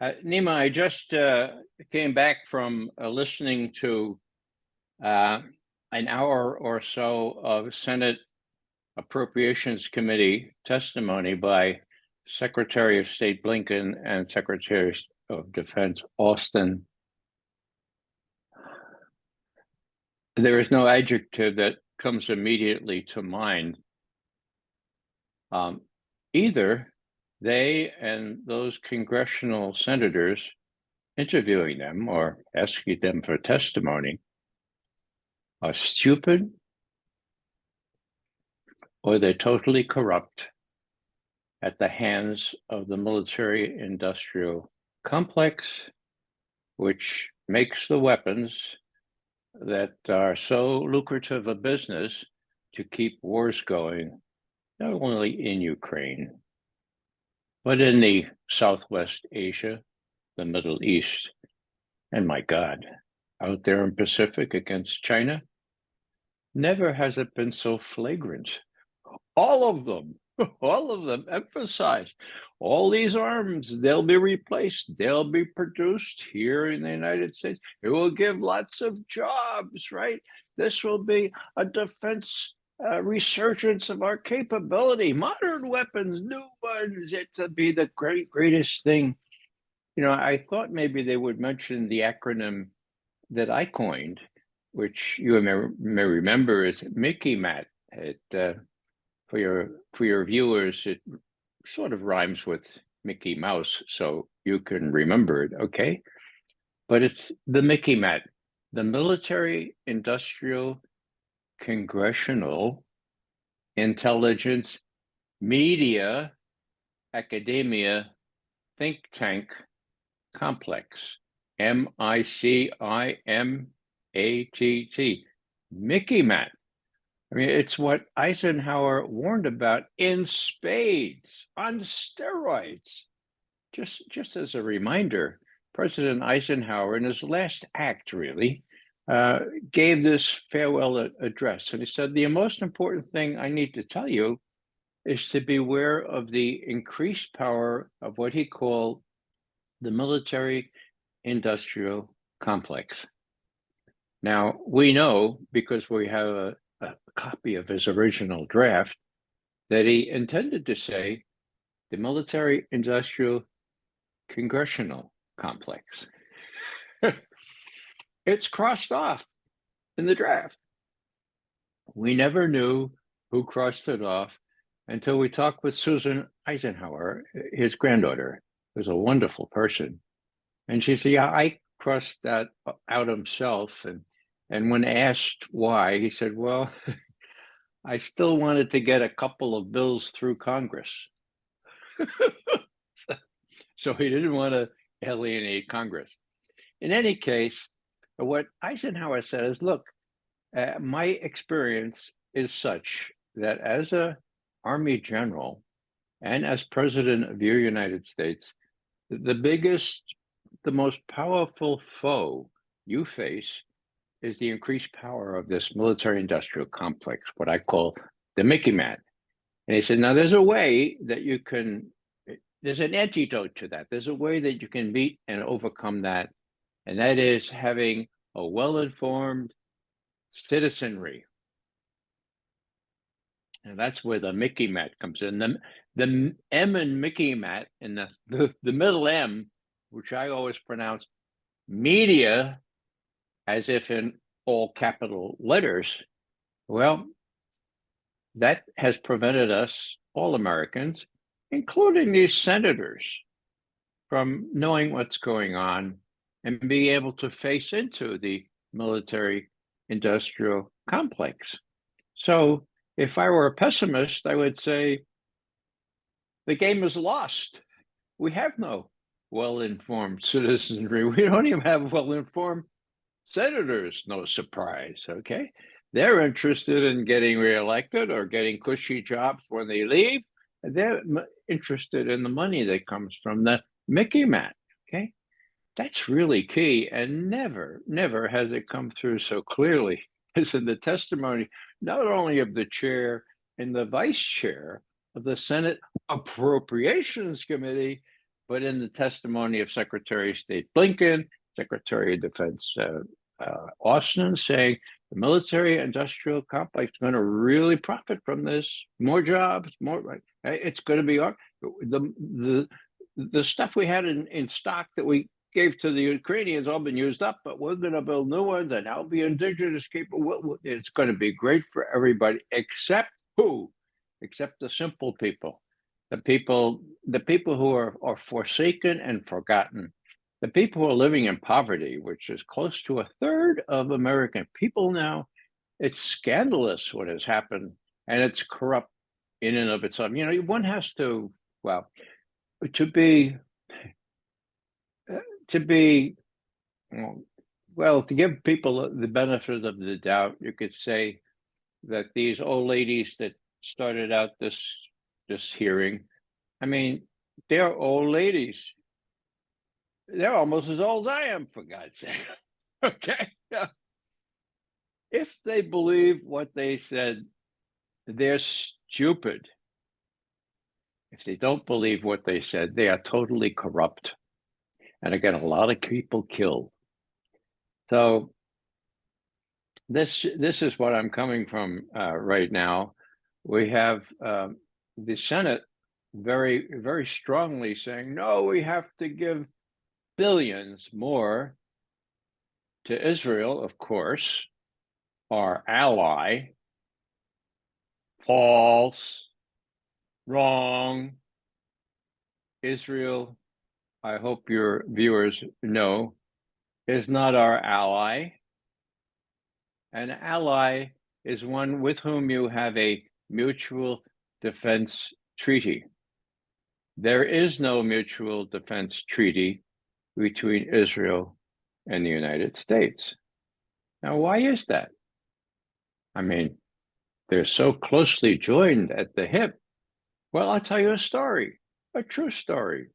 Nima, I just came back from listening to an hour or so of Senate Appropriations Committee testimony by Secretary of State Blinken and Secretary of Defense Austin. There is no adjective that comes immediately to mind. Either they and those congressional senators interviewing them or asking them for testimony are stupid, or they're totally corrupt at the hands of the military-industrial complex, which makes the weapons that are so lucrative a business to keep wars going, not only in Ukraine, but in the Southwest Asia, the Middle East, and my God, out there in Pacific against China. Never has it been so flagrant. All of them emphasize all these arms, they'll be replaced, they'll be produced here in the United States. It will give lots of jobs, right? This will be a defense resurgence of our capability, modern weapons, new ones. It'll be the greatest thing. You know, I thought maybe they would mention the acronym that I coined, which you may remember is Mickey Mat. For your viewers, it sort of rhymes with Mickey Mouse, so you can remember it, okay? But it's the Mickey Mat, the Military Industrial Congressional Intelligence Media Academia Think Tank Complex, MICIMATT, Mickey Mat. I mean, it's what Eisenhower warned about in spades, on steroids. Just as a reminder, President Eisenhower, in his last act, really, gave this farewell address. And he said, the most important thing I need to tell you is to beware of the increased power of what he called the military-industrial complex. Now, we know, because we have a copy of his original draft, that he intended to say the military-industrial congressional complex. It's crossed off in the draft. We never knew who crossed it off until we talked with Susan Eisenhower, his granddaughter, who's a wonderful person. And she said, yeah, I crossed that out himself. And when asked why, he said, well, I still wanted to get a couple of bills through Congress. So he didn't want to alienate Congress. In any case, what Eisenhower said is, look, my experience is such that as an Army general and as President of your United States, the biggest, the most powerful foe you face is the increased power of this military-industrial complex, what I call the Mickey Mat. And he said, now there's a way that you can, there's an antidote to that. There's a way that you can meet and overcome that. And that is having a well-informed citizenry. And that's where the Mickey Mat comes in. The M in Mickey Mat, and the middle M, which I always pronounce media, as if in all capital letters, well, that has prevented us, all Americans, including these senators, from knowing what's going on and being able to face into the military-industrial complex. So if I were a pessimist, I would say the game is lost. We have no well-informed citizenry. We don't even have well-informed senators, no surprise, okay? They're interested in getting reelected or getting cushy jobs when they leave. They're interested in the money that comes from the Mickey Mat, okay? That's really key, and never has it come through so clearly as in the testimony, not only of the chair and the vice chair of the Senate Appropriations Committee, but in the testimony of Secretary of State Blinken, Secretary of Defense Austin, saying the military-industrial complex is going to really profit from this. More jobs, more. Right? It's going to be the stuff we had in stock that we gave to the Ukrainians all been used up, but we're going to build new ones, and that'll be indigenous people. It's going to be great for everybody, except who? Except the simple people, the people who are forsaken and forgotten, the people who are living in poverty, which is close to a third of American people now. It's scandalous what has happened, and it's corrupt in and of itself. You know, one has to, well, to be, well, to give people the benefit of the doubt, you could say that these old ladies that started out this hearing, I mean, they're old ladies. They're almost as old as I am, for God's sake. Okay. Yeah. If they believe what they said, they're stupid. If they don't believe what they said, they are totally corrupt. And again, a lot of people killed. So this is what I'm coming from right now. We have the Senate very, very strongly saying, no, we have to give billions more to Israel, of course, our ally. False, wrong. Israel, I hope your viewers know, is not our ally. An ally is one with whom you have a mutual defense treaty. There is no mutual defense treaty between Israel and the United States. Now, why is that? I mean, they're so closely joined at the hip. Well, I'll tell you a story, a true story.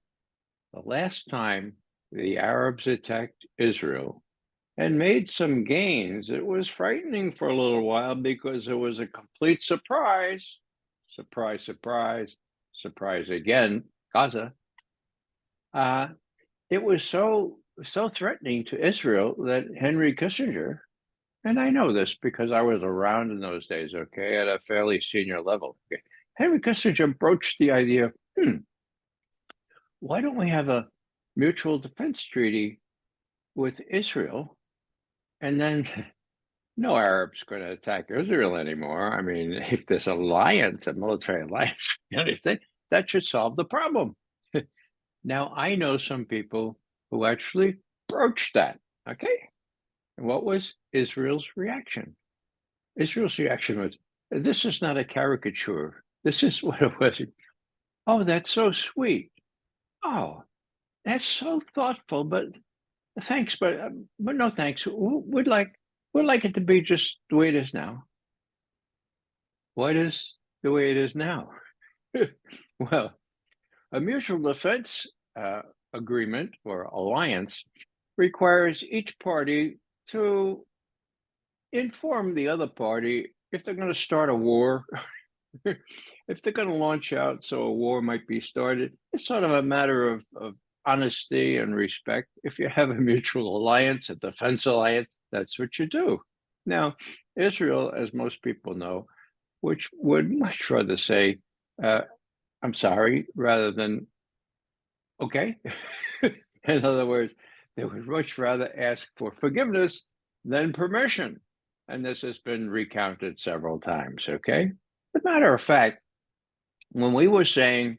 The last time the Arabs attacked Israel and made some gains, it was frightening for a little while because it was a complete surprise. Surprise, surprise, surprise again, Gaza. It was so threatening to Israel that Henry Kissinger, and I know this because I was around in those days, okay, at a fairly senior level. Okay. Henry Kissinger broached the idea, why don't we have a mutual defense treaty with Israel? And then no Arab's going to attack Israel anymore. I mean, if this alliance, a military alliance, you understand, that should solve the problem. Now, I know some people who actually broached that, okay? And what was Israel's reaction? Israel's reaction was, this is not a caricature. This is what it was. Oh, that's so sweet. Oh, that's so thoughtful, but thanks, but no thanks. We'd like it to be just the way it is now. What is the way it is now? Well, a mutual defense agreement or alliance requires each party to inform the other party if they're going to start a war, if they're going to launch out so a war might be started. It's sort of a matter of honesty and respect. If you have a mutual alliance, a defense alliance, that's what you do. Now, Israel, as most people know, which would much rather say, I'm sorry, rather than, okay. In other words, they would much rather ask for forgiveness than permission. And this has been recounted several times, okay? As a matter of fact, when we were saying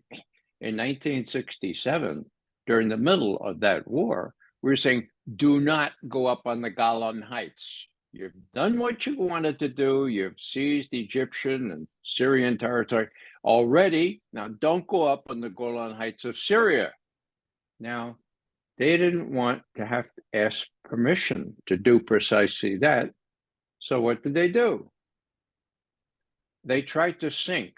in 1967, during the middle of that war, we were saying, do not go up on the Golan Heights. You've done what you wanted to do. You've seized Egyptian and Syrian territory already. Now, don't go up on the Golan Heights of Syria. Now, they didn't want to have to ask permission to do precisely that. So what did they do? They tried to sink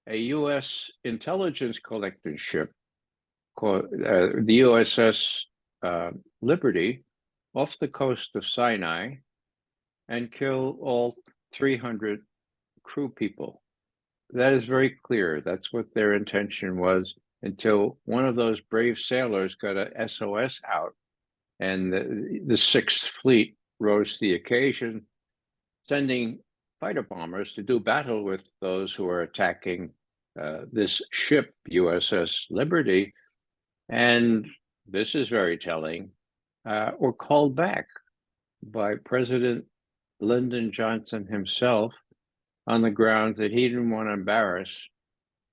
a U.S. intelligence collecting ship called the USS Liberty off the coast of Sinai and kill all 300 crew people. That is very clear. That's what their intention was. until one of those brave sailors got a SOS out, and the Sixth Fleet rose to the occasion, sending fighter bombers to do battle with those who were attacking this ship, USS Liberty. And this is very telling, were called back by President Lyndon Johnson himself on the grounds that he didn't want to embarrass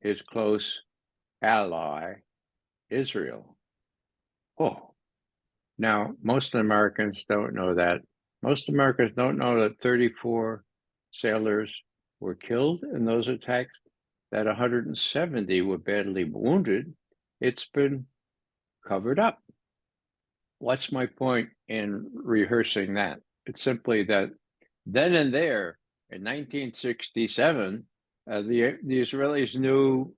his close ally, Israel. Oh, now most Americans don't know that. Most Americans don't know that 34 sailors were killed in those attacks, that 170 were badly wounded. It's been covered up. What's my point in rehearsing that? It's simply that then and there, in 1967, the Israelis knew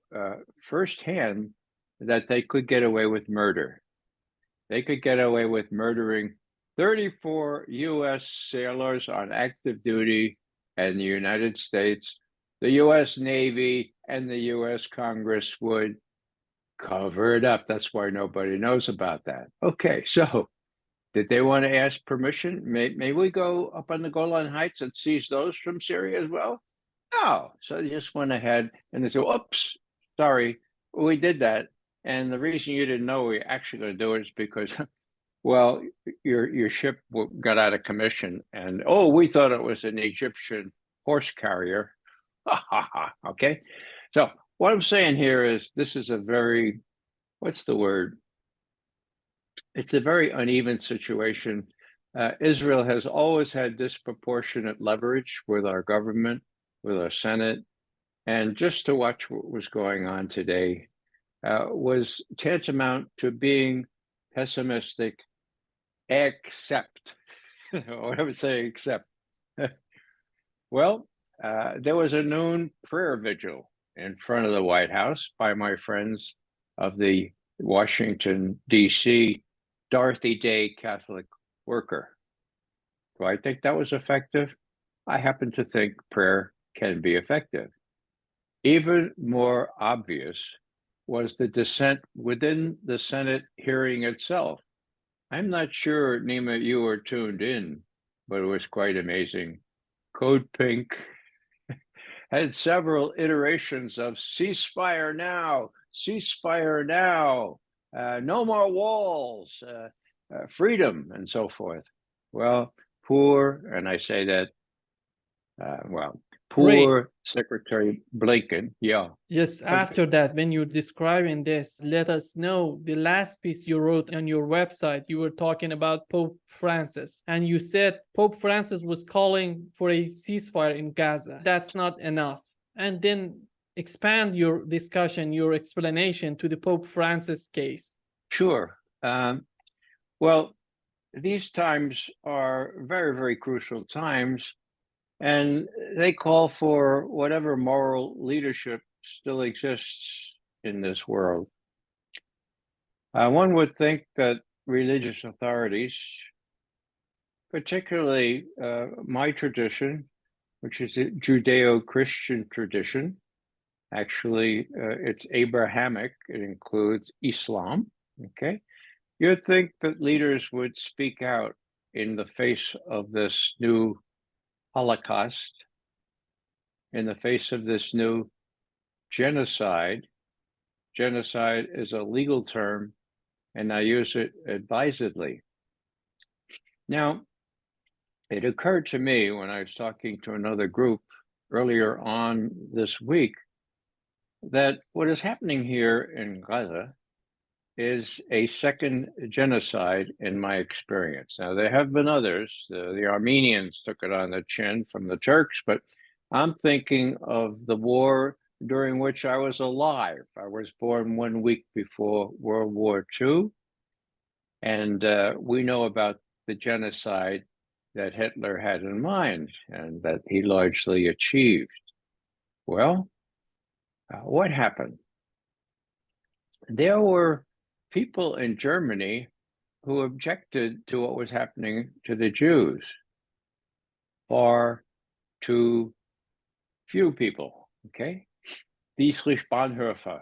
firsthand that they could get away with murder. They could get away with murdering 34 U.S. sailors on active duty in the United States. The U.S. Navy and the U.S. Congress would cover it up. That's why nobody knows about that. Okay, so did they want to ask permission? May we go up on the Golan Heights and seize those from Syria as well? No. So they just went ahead and they said, oops, sorry, we did that. And the reason you didn't know we actually going to do it is because, well, your ship got out of commission. And, oh, we thought it was an Egyptian horse carrier. Okay. So what I'm saying here is this is a very, what's the word? It's a very uneven situation. Israel has always had disproportionate leverage with our government, with our Senate, and just to watch what was going on today was tantamount to being pessimistic, except, what I would say, except. Well, there was a noon prayer vigil in front of the White House by my friends of the Washington, D.C. Dorothy Day Catholic Worker. Do I think that was effective? I happen to think prayer can be effective. Even more obvious was the dissent within the Senate hearing itself. I'm not sure, Nima, you were tuned in, but it was quite amazing. Code Pink had several iterations of ceasefire now, no more walls, freedom, and so forth. Well, poor, and I say that, poor Ray, Secretary Blinken, yeah. just after that, when you're describing this, let us know the last piece you wrote on your website. You were talking about Pope Francis, and you said Pope Francis was calling for a ceasefire in Gaza. That's not enough. And then expand your discussion, your explanation to the Pope Francis case. Sure. Well, these times are very, very crucial times, and they call for whatever moral leadership still exists in this world. One would think that religious authorities, particularly my tradition, which is a Judeo-Christian tradition, actually it's Abrahamic, it includes Islam, okay? You'd think that leaders would speak out in the face of this new Holocaust, in the face of this new genocide. Genocide is a legal term, and I use it advisedly. Now, it occurred to me when I was talking to another group earlier on this week that what is happening here in Gaza is a second genocide in my experience. Now, there have been others. The Armenians took it on the chin from the Turks, but I'm thinking of the war during which I was alive. I was born 1 week before World War II, and we know about the genocide that Hitler had in mind and that he largely achieved. Well, what happened? There were people in Germany who objected to what was happening to the Jews. Far too few people, okay? Dietrich Bonhoeffer,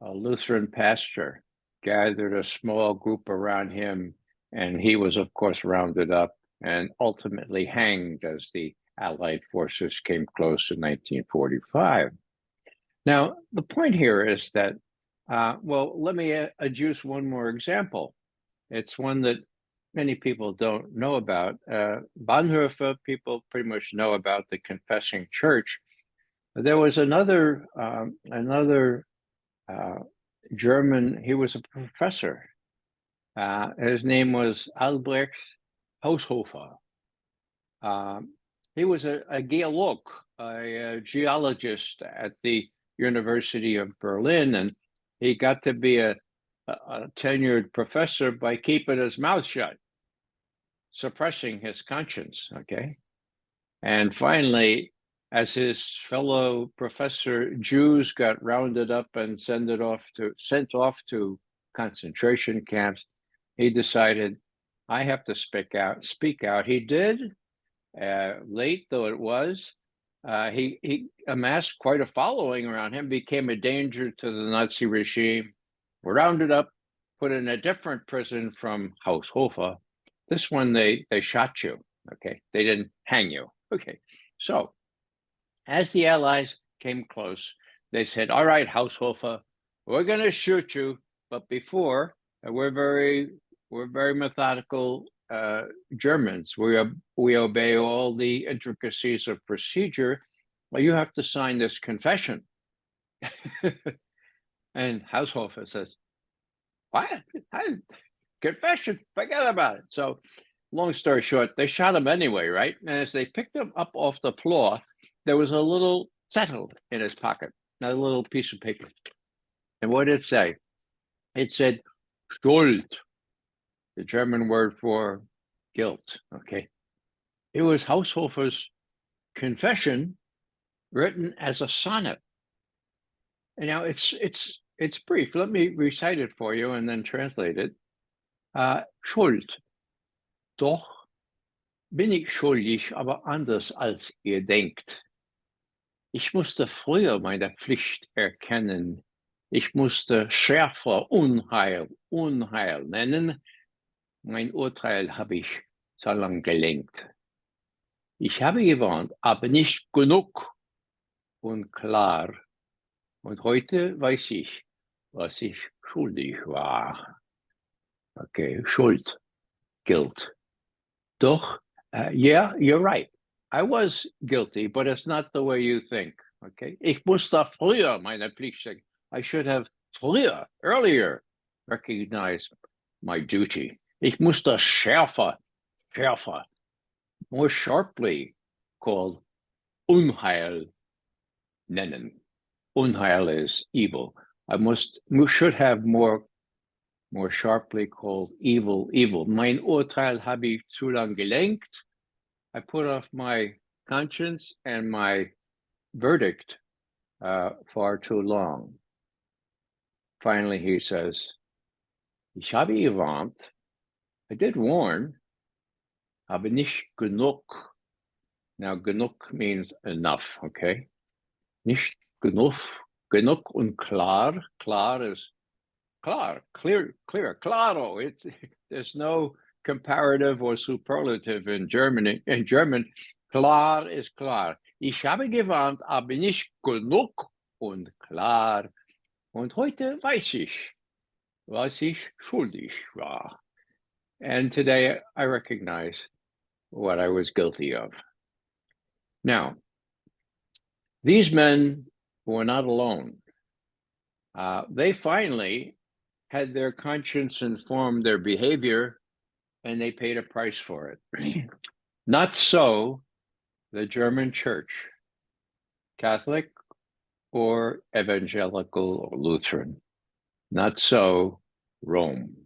a Lutheran pastor, gathered a small group around him, and he was, of course, rounded up and ultimately hanged as the Allied forces came close in 1945. Now, the point here is that, well, let me adduce one more example. It's one that many people don't know about. Bonhoeffer, people pretty much know about the confessing church. There was another German. He was a professor. His name was Albrecht Haushofer. He was a geolog, a geologist at the University of Berlin, and he got to be a tenured professor by keeping his mouth shut, suppressing his conscience. Okay, and finally, as his fellow professor Jews got rounded up and sent off to concentration camps, he decided, I have to speak out. He did. Late though it was, he amassed quite a following around him, became a danger to the Nazi regime, rounded up, put in a different prison from Haushofer. This one, they shot you, okay? They didn't hang you, okay? So as the Allies came close, they said, all right, Haushofer, we're gonna shoot you, but before, we're very methodical Germans. We obey all the intricacies of procedure. Well, you have to sign this confession. And Haushofer says, what? Confession? Forget about it. So long story short, they shot him anyway, right? And as they picked him up off the floor, there was a little zettel in his pocket, a little piece of paper. And what did it say? It said, Schuld, the German word for guilt, okay? It was Haushofer's confession written as a sonnet. And now it's brief. Let me recite it for you and then translate it. Schuld. Doch bin ich schuldig, aber anders als ihr denkt. Ich musste früher meine Pflicht erkennen. Ich musste schärfer Unheil nennen. Mein Urteil habe ich so lang gelenkt. Ich habe gewarnt, aber nicht genug und klar. Und heute weiß ich, was ich schuldig war. Okay, Schuld, guilt. Doch, yeah, you're right. I was guilty, but it's not the way you think. Okay, ich musste früher meine Pflicht. I should have früher, earlier, recognized my duty. Ich musste schärfer, more sharply called Unheil nennen. Unheil is evil. Should have more sharply called evil. Mein Urteil habe ich zu lang gelenkt. I put off my conscience and my verdict far too long. Finally, he says, ich habe gewarnt. I did warn, aber nicht genug. Now, genug means enough, okay? Nicht genug und klar. Klar is klar, clear, claro. There's no comparative or superlative in German. In German, klar is klar. Ich habe gewarnt, aber nicht genug und klar. Und heute weiß ich, was ich schuldig war. And today I recognize what I was guilty of. Now, these men were not alone. They finally had their conscience inform their behavior, and they paid a price for it. Not so the German church, Catholic or evangelical or Lutheran. Not so Rome.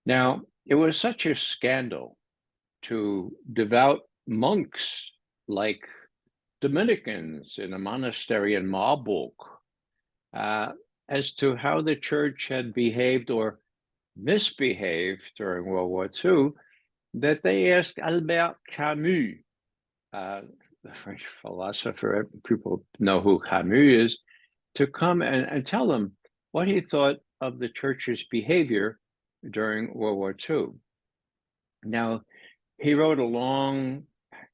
Now, it was such a scandal to devout monks like Dominicans in a monastery in Marburg as to how the church had behaved or misbehaved during World War II, that they asked Albert Camus, the French philosopher, people know who Camus is, to come and tell them what he thought of the church's behavior during World War II. Now, he wrote a long,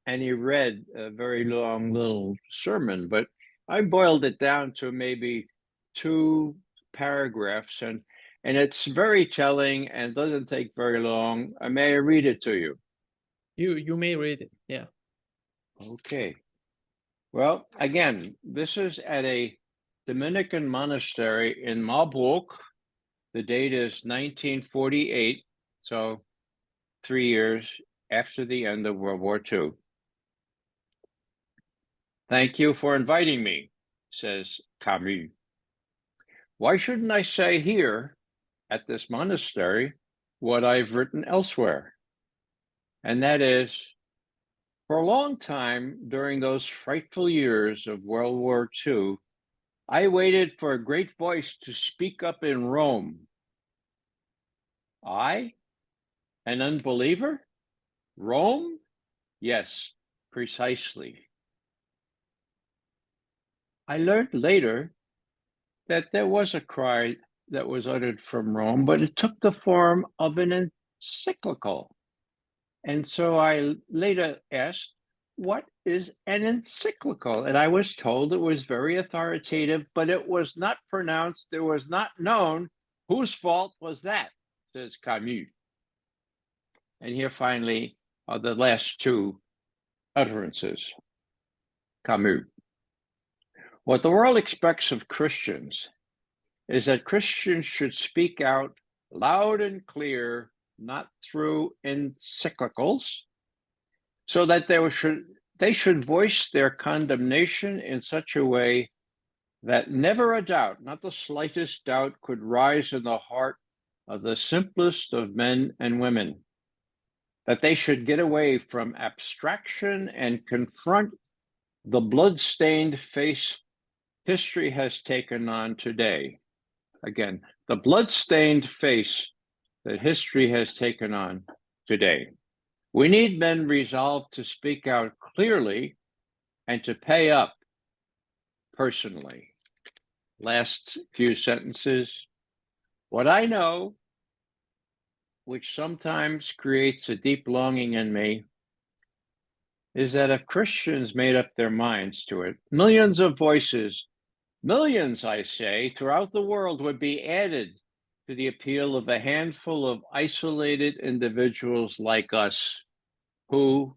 and he read a very long little sermon, but I boiled it down to maybe 2 paragraphs, and it's very telling and doesn't take very long. May I read it to you? You may read it. Yeah. Okay. Well, again, this is at a Dominican monastery in Marburg. The date is 1948, so 3 years after the end of World War II. Thank you for inviting me, says Camus. Why shouldn't I say here at this monastery what I've written elsewhere? And that is, for a long time during those frightful years of World War II, I waited for a great voice to speak up in Rome. I, an unbeliever? Rome? Yes, precisely. I learned later that there was a cry that was uttered from Rome, but it took the form of an encyclical. And so I later asked, what is an encyclical? And I was told it was very authoritative, but it was not pronounced, it was not known. Whose fault was that, says Camus. And here finally are the last 2 utterances. Camus. What the world expects of Christians is that Christians should speak out loud and clear, not through encyclicals, so that they should voice their condemnation in such a way that never a doubt, not the slightest doubt, could rise in the heart of the simplest of men and women. That they should get away from abstraction and confront the blood-stained face history has taken on today. Again, the blood-stained face that history has taken on today. We need men resolved to speak out clearly and to pay up personally. Last few sentences. What I know, which sometimes creates a deep longing in me, is that if Christians made up their minds to it, millions of voices, millions, I say, throughout the world would be added to the appeal of a handful of isolated individuals like us who,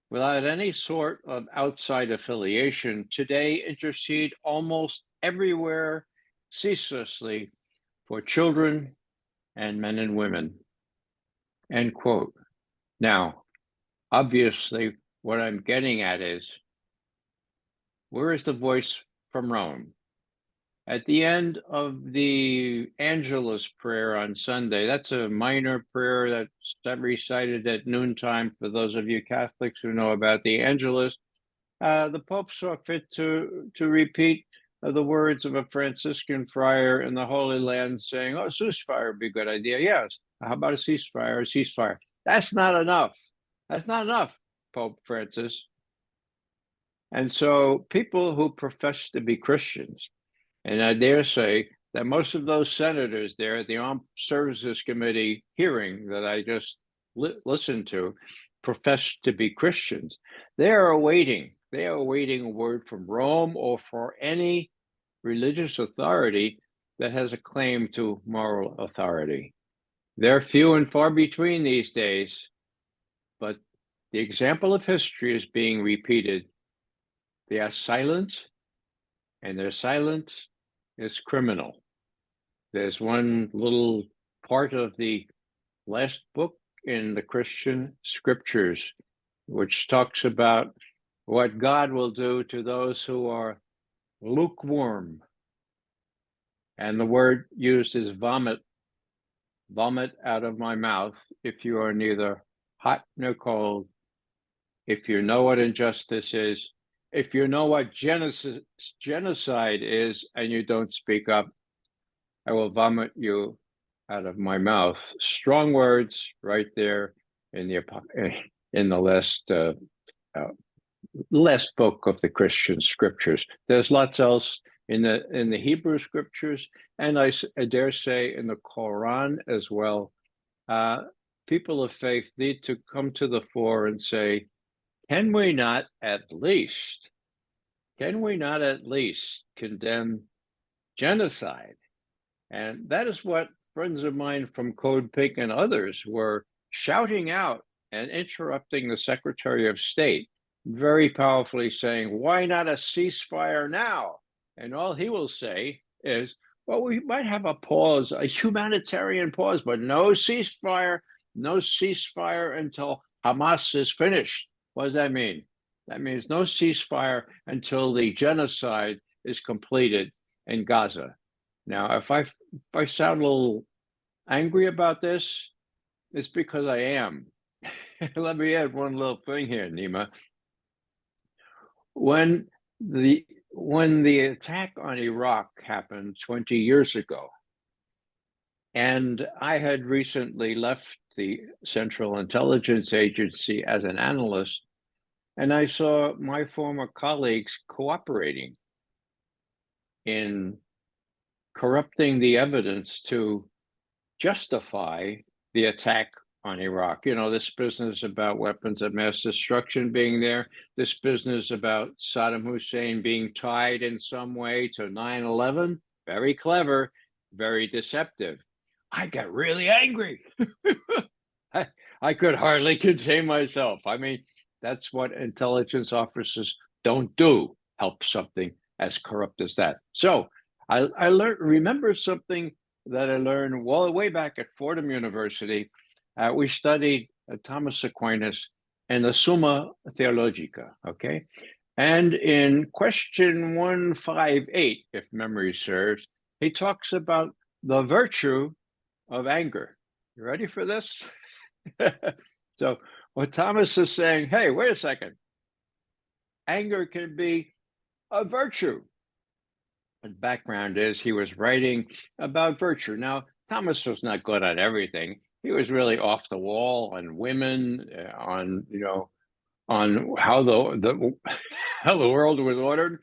without any sort of outside affiliation, today intercede almost everywhere ceaselessly for children and men and women. End quote. Now, obviously, what I'm getting at is, where is the voice from Rome? At the end of the Angelus prayer on Sunday, that's a minor prayer that's recited at noontime for those of you Catholics who know about the Angelus. The Pope saw fit to repeat the words of a Franciscan friar in the Holy Land saying, oh, ceasefire would be a good idea. Yes, how about a ceasefire? A ceasefire. That's not enough. That's not enough, Pope Francis. And so people who profess to be Christians, and I dare say that most of those senators there at the Armed Services Committee hearing that I just listened to profess to be Christians. They are awaiting a word from Rome or for any religious authority that has a claim to moral authority. They're few and far between these days, but the example of history is being repeated. They are silent, and their silence is criminal. There's one little part of the last book in the Christian scriptures, which talks about what God will do to those who are lukewarm. And the word used is vomit. Vomit out of my mouth if you are neither hot nor cold, if you know what injustice is, if you know what genocide is and you don't speak up, I will vomit you out of my mouth. Strong words right there in the last book of the Christian scriptures. There's lots else in the Hebrew scriptures, and I dare say in the Quran as well. People of faith need to come to the fore and say, can we not at least condemn genocide? And that is what friends of mine from Code Pink and others were shouting out and interrupting the Secretary of State, very powerfully saying, why not a ceasefire now? And all he will say is, well, we might have a pause, a humanitarian pause, but no ceasefire until Hamas is finished. What does that mean? That means no ceasefire until the genocide is completed in Gaza. Now, if I sound a little angry about this, it's because I am. Let me add one little thing here, Nima. When the attack on Iraq happened 20 years ago, and I had recently left the Central Intelligence Agency as an analyst, and I saw my former colleagues cooperating in corrupting the evidence to justify the attack on Iraq. You know, this business about weapons of mass destruction being there, this business about Saddam Hussein being tied in some way to 9/11, very clever, very deceptive. I got really angry. I could hardly contain myself. I mean, that's what intelligence officers don't do, help something as corrupt as that. So I remember something that I learned way back at Fordham University. We studied Thomas Aquinas and the Summa Theologica, okay? And in question 158, if memory serves, he talks about the virtue of anger. You ready for this? So what Thomas is saying, hey, wait a second. Anger can be a virtue. The background is he was writing about virtue. Now, Thomas was not good at everything. He was really off the wall on women, on how the how the world was ordered,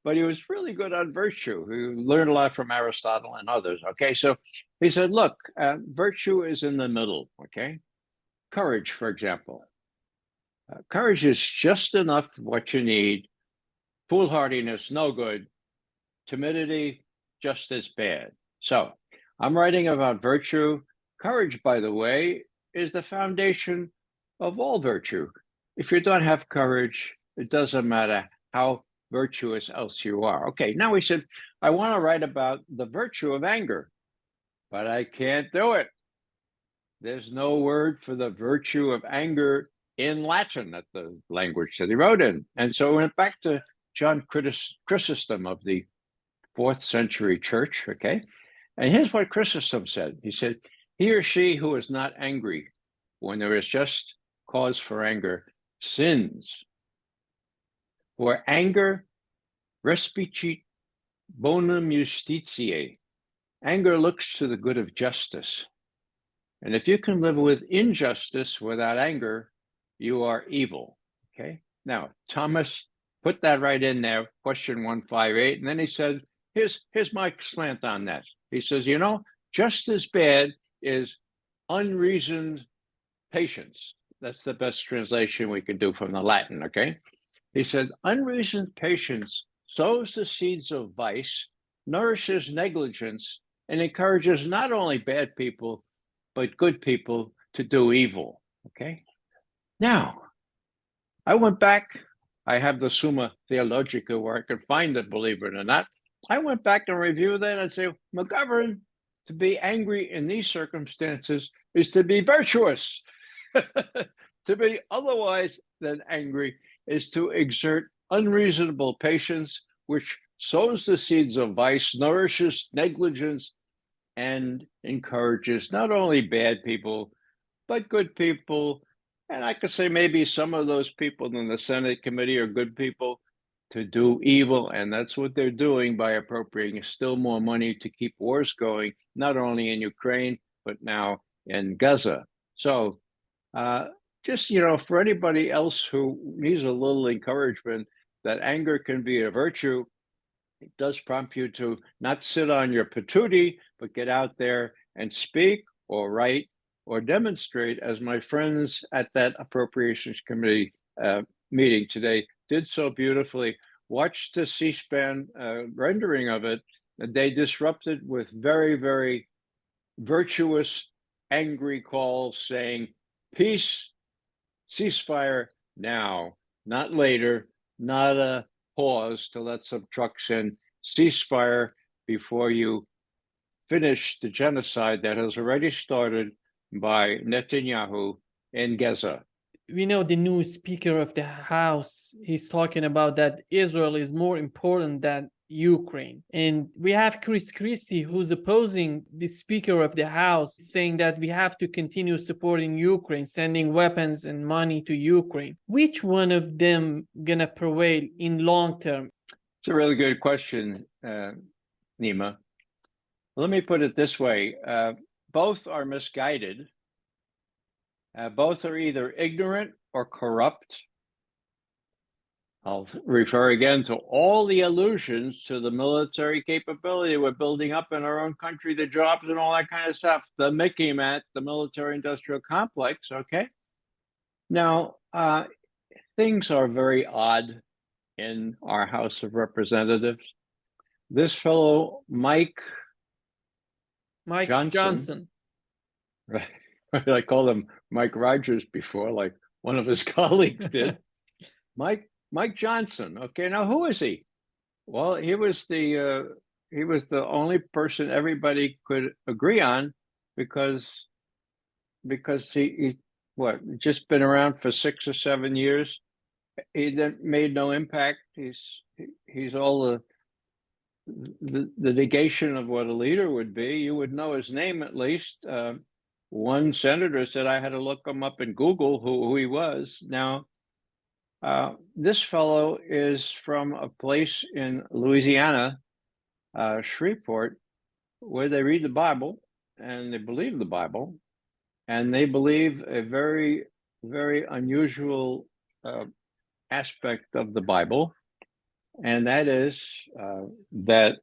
but he was really good on virtue. He learned a lot from Aristotle and others. Okay, so he said, look, virtue is in the middle. Okay, courage, for example. Courage is just enough what you need. Foolhardiness, no good. Timidity, just as bad. So I'm writing about virtue. Courage, by the way, is the foundation of all virtue. If you don't have courage, it doesn't matter how virtuous else you are. Okay, now he said, I want to write about the virtue of anger, but I can't do it. There's no word for the virtue of anger in Latin, that's the language that he wrote in. And so we went back to John Chrysostom of the 4th century church, okay? And here's what Chrysostom said. He said, he or she who is not angry when there is just cause for anger sins. For anger respicit bonum justitiae. Anger looks to the good of justice. And if you can live with injustice without anger, you are evil, okay? Now, Thomas put that right in there, question 158, and then he said, here's my slant on that. He says, you know, just as bad is unreasoned patience. That's the best translation we can do from the Latin, okay? He said, unreasoned patience sows the seeds of vice, nourishes negligence, and encourages not only bad people, but good people to do evil, okay? Now, I went back. I have the Summa Theologica where I could find it, believe it or not. I went back and reviewed that and say, McGovern, to be angry in these circumstances is to be virtuous. To be otherwise than angry is to exert unreasonable patience, which sows the seeds of vice, nourishes negligence, and encourages not only bad people, but good people. And I could say maybe some of those people in the Senate committee are good people to do evil. And that's what they're doing by appropriating still more money to keep wars going, not only in Ukraine, but now in Gaza. So just, you know, for anybody else who needs a little encouragement that anger can be a virtue, it does prompt you to not sit on your patootie, but get out there and speak or write or demonstrate, as my friends at that Appropriations Committee meeting today did so beautifully. Watch the C-SPAN rendering of it. They disrupted with very, very virtuous, angry calls saying, peace, ceasefire now, not later, not a pause to let some trucks in, ceasefire before you finish the genocide that has already started by Netanyahu in Gaza. We know the new Speaker of the House, he's talking about that Israel is more important than Ukraine. And we have Chris Christie, who's opposing the Speaker of the House, saying that we have to continue supporting Ukraine, sending weapons and money to Ukraine. Which one of them gonna prevail in long term? It's a really good question, Nima. Let me put it this way. Both are misguided. Both are either ignorant or corrupt. I'll refer again to all the allusions to the military capability we're building up in our own country, the jobs and all that kind of stuff, the Mickey Mat, the military-industrial complex, okay? Now, things are very odd in our House of Representatives. This fellow, Mike Johnson. Right. I called him Mike Rogers before, like one of his colleagues did. Mike Johnson. Okay, now who is he? Well, he was the only person everybody could agree on because he what, just been around for 6 or 7 years. He made no impact. He's all the negation of what a leader would be. You would know his name at least. One senator said I had to look him up in Google who he was. Now, this fellow is from a place in Louisiana, Shreveport, where they read the Bible and they believe the Bible, and they believe a very, very unusual aspect of the Bible, and that is that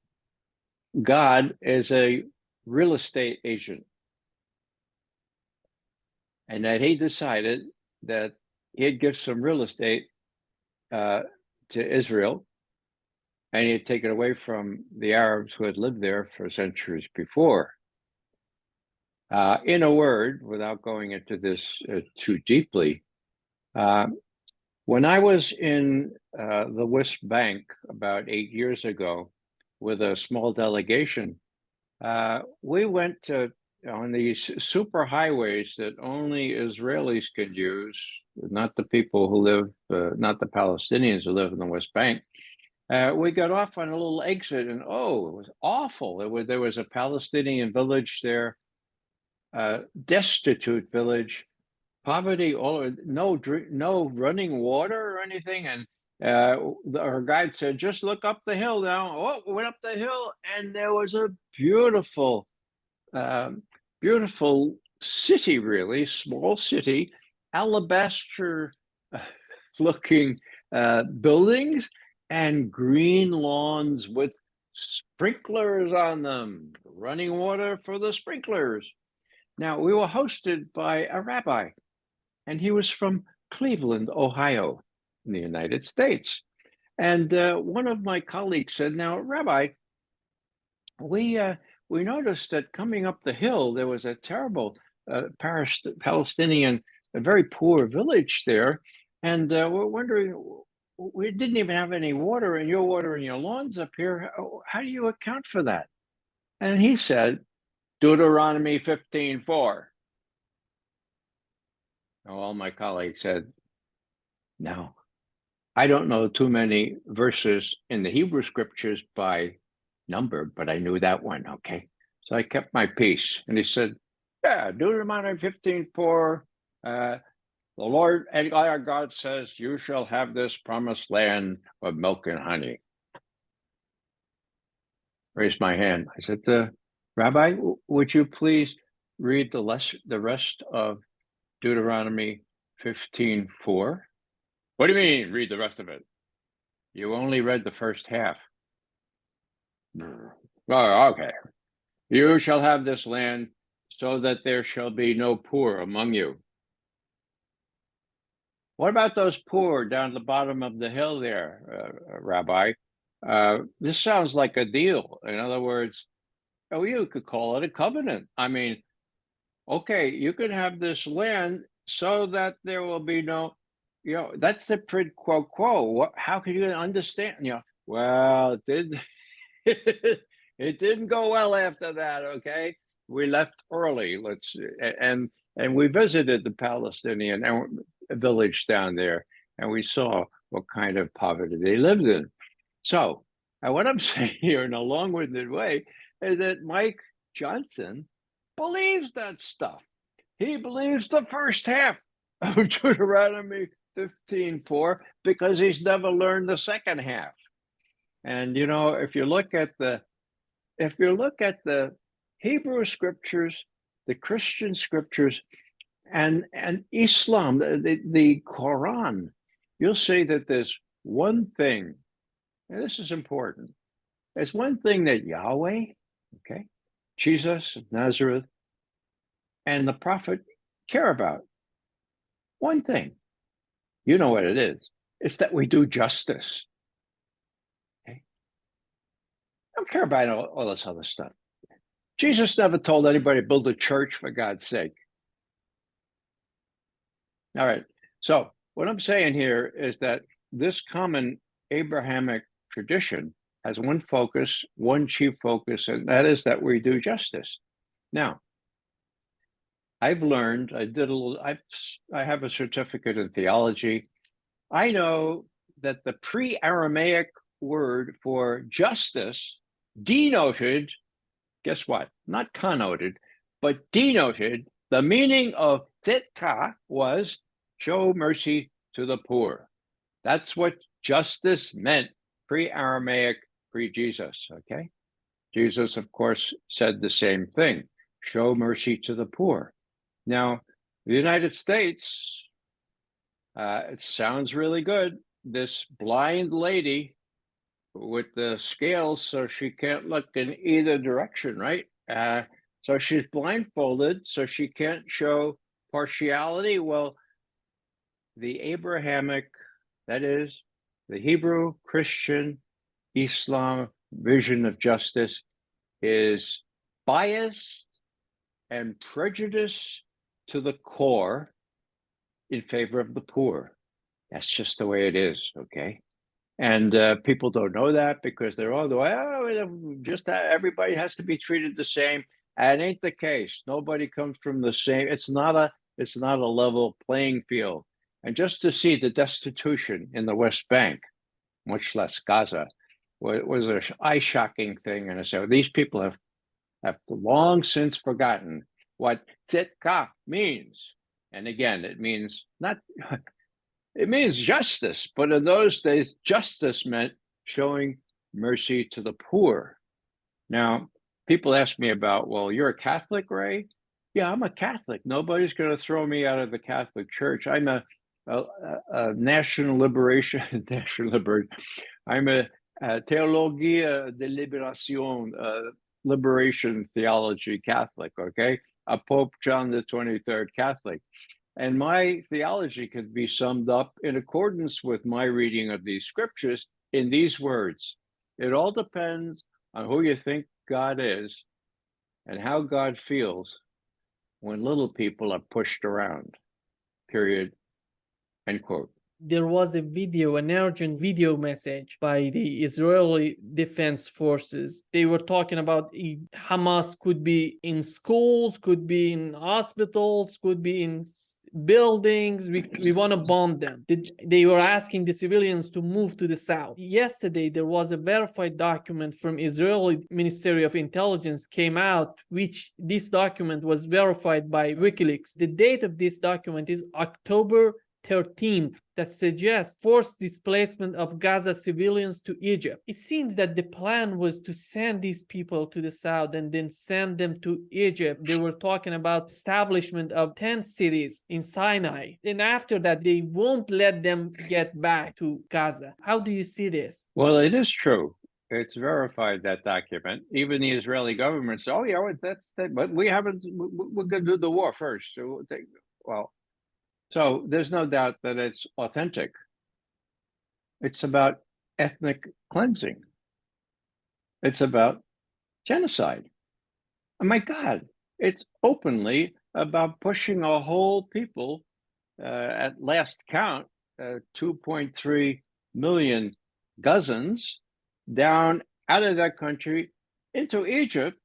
God is a real estate agent, and that he decided that he'd give some real estate to Israel, and he'd take it away from the Arabs who had lived there for centuries before. In a word, without going into this too deeply, when I was in the West Bank about 8 years ago with a small delegation, we went on these super highways that only Israelis could use, not the people who live, not the Palestinians who live in the West Bank. We got off on a little exit, and oh, it was awful. There was a Palestinian village there, destitute village, poverty, no running water or anything. And our guide said, just look up the hill now. Oh, we went up the hill, and there was a beautiful, beautiful city, really small city, alabaster looking buildings and green lawns with sprinklers on them, running water for the sprinklers. Now, we were hosted by a rabbi, and he was from Cleveland, Ohio, in the United States. And one of my colleagues said, now, Rabbi, we noticed that coming up the hill, there was a terrible Palestinian, a very poor village there. And we're wondering, we didn't even have any water, and you're watering your lawns up here. How do you account for that? And he said, Deuteronomy 15:4. All my colleagues said, no, I don't know too many verses in the Hebrew scriptures by number, but I knew that one, okay? So I kept my peace. And he said, yeah, Deuteronomy 15:4, the Lord our God says, you shall have this promised land of milk and honey. Raised my hand. I said, Rabbi, would you please read the rest of Deuteronomy 15:4? What do you mean, read the rest of it? You only read the first half. Oh, okay. You shall have this land so that there shall be no poor among you. What about those poor down the bottom of the hill there, Rabbi? This sounds like a deal. In other words, oh, you could call it a covenant. I mean, okay, you could have this land so that there will be no, that's the quid pro quo. How can you understand? Well, it did. It didn't go well after that. Okay, we left early. And we visited the Palestinian village down there, and we saw what kind of poverty they lived in. So, what I'm saying here in a long-winded way is that Mike Johnson believes that stuff. He believes the first half of Deuteronomy 15:4 because he's never learned the second half. And if you look at the Hebrew scriptures, the Christian scriptures, and Islam, the Quran, you'll see that there's one thing, and this is important. There's one thing that Yahweh, okay, Jesus of Nazareth, and the prophet care about. One thing. You know what it is. It's that we do justice. Okay? I don't care about all this other stuff. Jesus never told anybody to build a church, for God's sake. All right. So what I'm saying here is that this common Abrahamic tradition has one focus, one chief focus, and that is that we do justice. Now, I've learned, I have a certificate in theology. I know that the pre-Aramaic word for justice denoted, guess what? Not connoted, but denoted the meaning of tzedkah was show mercy to the poor. That's what justice meant pre-Aramaic, pre-Jesus, okay? Jesus, of course, said the same thing, show mercy to the poor. Now, the United States, it sounds really good. This blind lady with the scales so she can't look in either direction, right? So she's blindfolded, so she can't show partiality. Well, the Abrahamic, that is, the Hebrew, Christian, Islam vision of justice is biased and prejudiced to the core in favor of the poor. That's just the way it is, okay? And people don't know that because they're all just everybody has to be treated the same. And it ain't the case. Nobody comes from the same. It's not a level playing field. And just to see the destitution in the West Bank, much less Gaza, was an eye-shocking thing. And so these people have long since forgotten what tzedkah means. And again, it means it means justice, but in those days, justice meant showing mercy to the poor. Now, people ask me about, well, you're a Catholic, Ray? Yeah, I'm a Catholic. Nobody's going to throw me out of the Catholic Church. I'm a national liberation, I'm a Theologia de Liberación, liberation theology Catholic, okay? A Pope John the 23rd Catholic. And my theology could be summed up in accordance with my reading of these scriptures in these words. It all depends on who you think God is and how God feels when little people are pushed around, period, end quote. There was an urgent video message by the Israeli Defense Forces. They were talking about Hamas could be in schools, could be in hospitals, could be in buildings. We want to bomb them. They were asking the civilians to move to the south. Yesterday, there was a verified document from Israeli Ministry of Intelligence came out, which this document was verified by WikiLeaks. The date of this document is October 13th, that suggests forced displacement of Gaza civilians to Egypt. It seems that the plan was to send these people to the south and then send them to Egypt. They were talking about establishment of 10 cities in Sinai. And after that, they won't let them get back to Gaza. How do you see this? Well, it is true. It's verified, that document. Even the Israeli government says, "Oh yeah, well, that's that," but we haven't. We're going to do the war first. So well, so there's no doubt that it's authentic. It's about ethnic cleansing. It's about genocide. Oh my God, it's openly about pushing a whole people, at last count, 2.3 million Gazans down out of that country into Egypt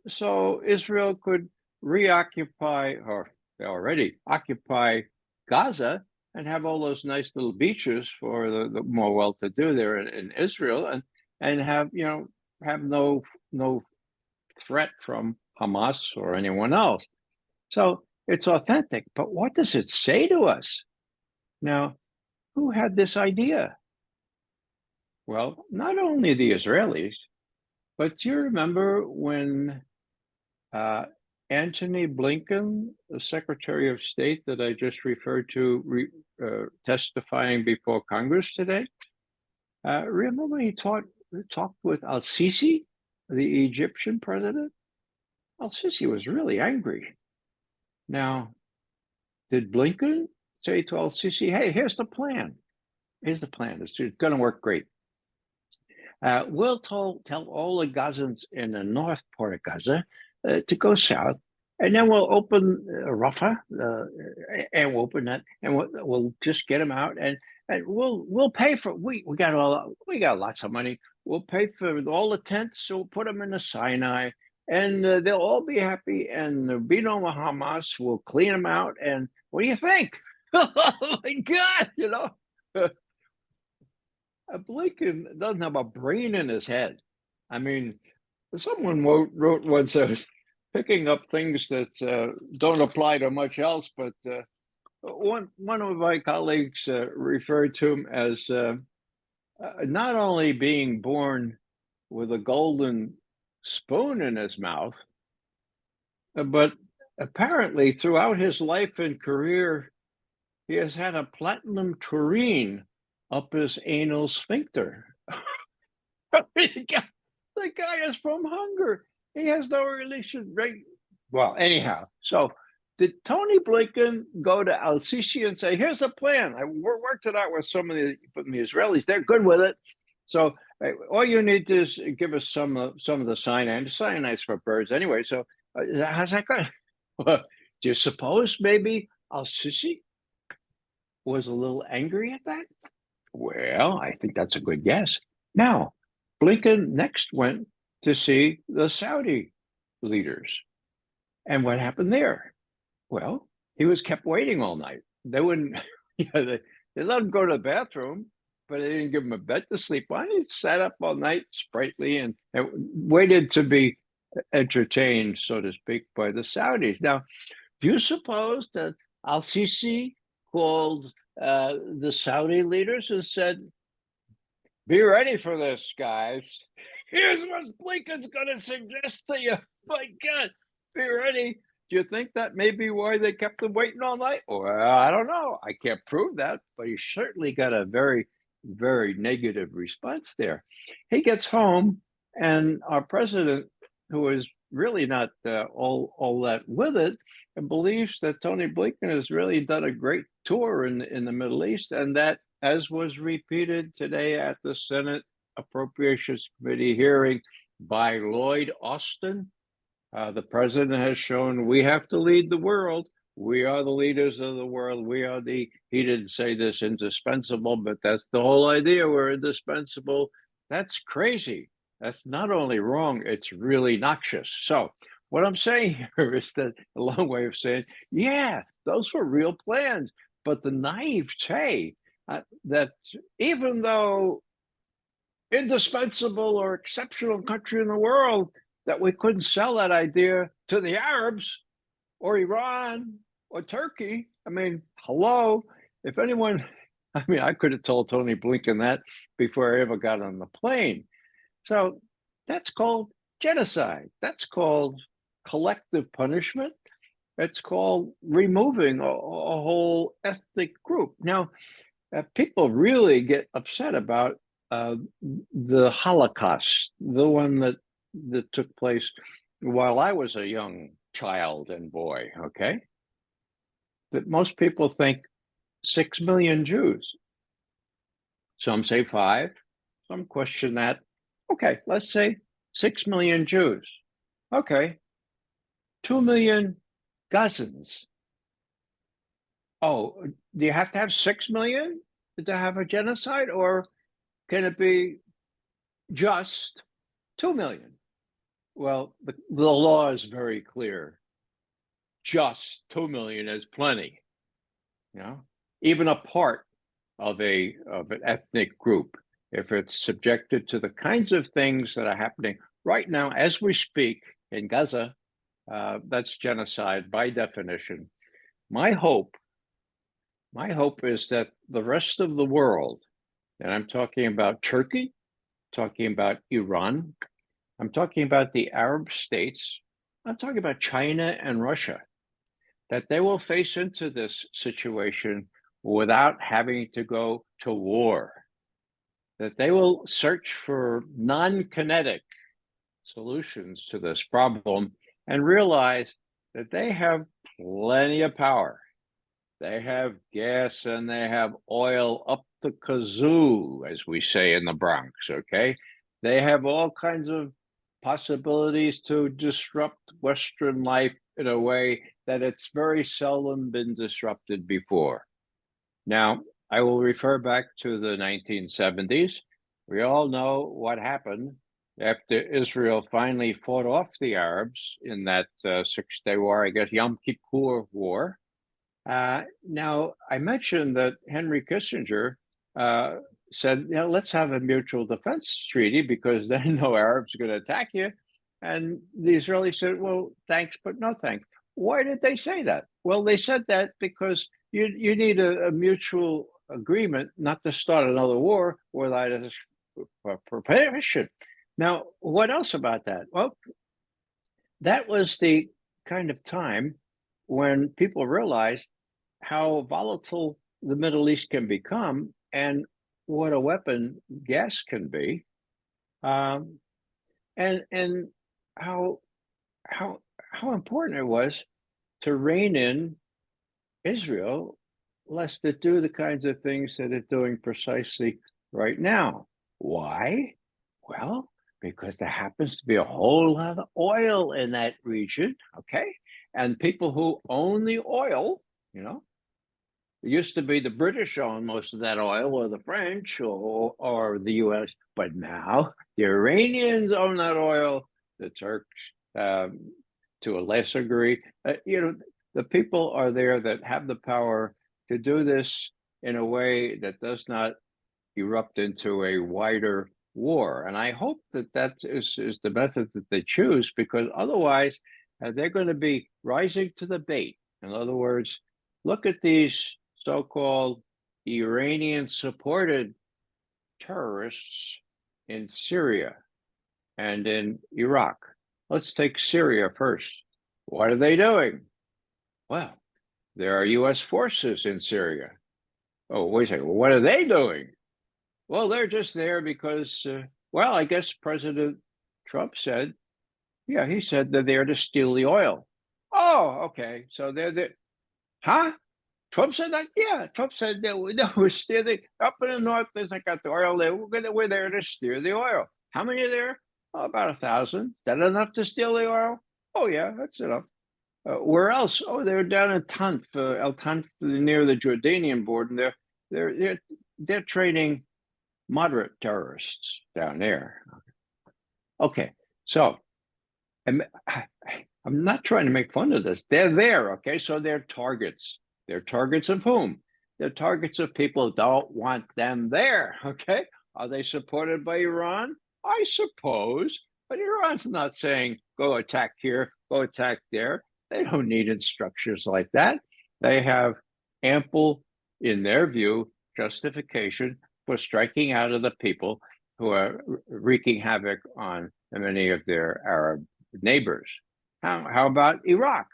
so Israel could reoccupy, or they already occupy, Gaza and have all those nice little beaches for the more well-to-do there in Israel, and have have no threat from Hamas or anyone else. So it's authentic, but what does it say to us? Now, who had this idea? Well, not only the Israelis, but do you remember when Antony Blinken, the Secretary of State that I just referred to, testifying before Congress today? Remember when he talked with al-Sisi, the Egyptian president? Al-Sisi was really angry. Now, did Blinken say to al-Sisi, "Hey, here's the plan. Here's the plan. It's going to work great. We'll tell all the Gazans in the north part of Gaza to go south, and then we'll open Rafah, and we'll open that, and we'll just get them out, and we'll pay for. We got lots of money. We'll pay for all the tents. So we'll put them in the Sinai, and they'll all be happy, and there'll be no Hamas. We'll clean them out, and what do you think?" Oh my God, Blinken doesn't have a brain in his head. I mean, someone wrote once, picking up things that don't apply to much else, but one of my colleagues referred to him as not only being born with a golden spoon in his mouth, but apparently throughout his life and career, he has had a platinum tureen up his anal sphincter. The guy is from hunger. He has no relation. Right? Well, anyhow, so did Tony Blinken go to al-Sisi and say, "Here's the plan. I worked it out with some of the Israelis. They're good with it. So all you need to is give us some of the cyanide. The cyanide's for birds anyway. So how's that going?" Do you suppose maybe al-Sisi was a little angry at that? Well, I think that's a good guess. Now, Blinken next went to see the Saudi leaders. And what happened there? Well, he was kept waiting all night. They wouldn't, they let him go to the bathroom, but they didn't give him a bed to sleep on. He sat up all night sprightly and waited to be entertained, so to speak, by the Saudis. Now, do you suppose that al-Sisi called the Saudi leaders and said, "Be ready for this, guys. Here's what Blinken's going to suggest to you. My God, be ready." Do you think that may be why they kept him waiting all night? Well, I don't know. I can't prove that, but he certainly got a very, very negative response there. He gets home, and our president, who is really not all that with it, and believes that Tony Blinken has really done a great tour in the Middle East, and that, as was repeated today at the Senate Appropriations Committee hearing by Lloyd Austin, the president has shown we have to lead the world. We are the leaders of the world. We are he didn't say this, indispensable, but that's the whole idea. We're indispensable. That's crazy. That's not only wrong, it's really noxious. So what I'm saying here is that a long way of saying, yeah, those were real plans. But the naivete that even though indispensable or exceptional country in the world, that we couldn't sell that idea to the Arabs or Iran or Turkey. I mean, hello, if anyone, I mean, I could have told Tony Blinken that before I ever got on the plane. So that's called genocide. That's called collective punishment. It's called removing a whole ethnic group. Now, people really get upset about the Holocaust, the one that took place while I was a young child and boy, okay? That most people think 6 million Jews. Some say 5, some question that. Okay, let's say 6 million Jews. Okay, 2 million Gazans. Oh, do you have to have 6 million to have a genocide, or can it be just 2 million? Well, the law is very clear. Just 2 million is plenty. You know, even a part of an ethnic group, if it's subjected to the kinds of things that are happening right now as we speak in Gaza, that's genocide by definition. My hope is that the rest of the world, and I'm talking about Turkey, talking about Iran, I'm talking about the Arab states, I'm talking about China and Russia, that they will face into this situation without having to go to war, that they will search for non-kinetic solutions to this problem and realize that they have plenty of power. They have gas and they have oil up the kazoo, as we say in the Bronx, okay? They have all kinds of possibilities to disrupt Western life in a way that it's very seldom been disrupted before. Now, I will refer back to the 1970s. We all know what happened after Israel finally fought off the Arabs in that 6-day war, I guess Yom Kippur War. Now, I mentioned that Henry Kissinger said, let's have a mutual defense treaty because then no Arabs are going to attack you. And the Israelis said, well, thanks, but no thanks. Why did they say that? Well, they said that because you need a mutual agreement not to start another war without a preparation. Now, what else about that? Well, that was the kind of time when people realized how volatile the Middle East can become and what a weapon gas can be, and how important it was to rein in Israel, lest it do the kinds of things that it's doing precisely right now. Why? Well, because there happens to be a whole lot of oil in that region, okay? And people who own the oil, it used to be the British owned most of that oil, or the French, or the U.S., but now the Iranians own that oil, the Turks to a lesser degree. The people are there that have the power to do this in a way that does not erupt into a wider war. And I hope that is the method that they choose, because otherwise they're going to be rising to the bait. In other words, look at these so-called Iranian-supported terrorists in Syria and in Iraq. Let's take Syria first. What are they doing? Well, there are U.S. forces in Syria. Oh, wait a second. What are they doing? Well, they're just there because, I guess President Trump said, he said they're there to steal the oil. Oh, okay. So they're there. Huh? Trump said that? Yeah, Trump said that we're stealing up in the north. There's got the oil there. We're there to steal the oil. How many are there? Oh, about 1,000. Is that enough to steal the oil? Oh, yeah, that's enough. Where else? Oh, they're down in Tanf, El Tanf, near the Jordanian border. They're training moderate terrorists down there. Okay, so I'm not trying to make fun of this. They're there. Okay, so they're targets. They're targets of whom? They're targets of people who don't want them there. Okay, are they supported by Iran? I suppose, but Iran's not saying go attack here, go attack there. They don't need instructions like that. They have ample, in their view, justification for striking out at the people who are wreaking havoc on many of their Arab neighbors. How about Iraq?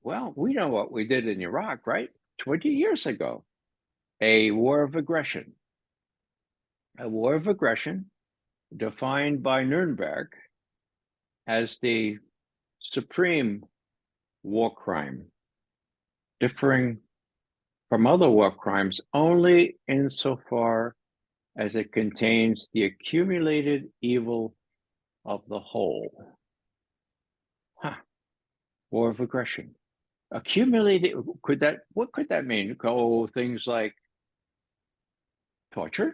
Well, we know what we did in Iraq, right? 20 years ago, a war of aggression. a war of aggression defined by Nuremberg as the supreme war crime, differing from other war crimes only insofar as it contains the accumulated evil of the whole. War of aggression. Accumulated, what could that mean? Oh, things like torture,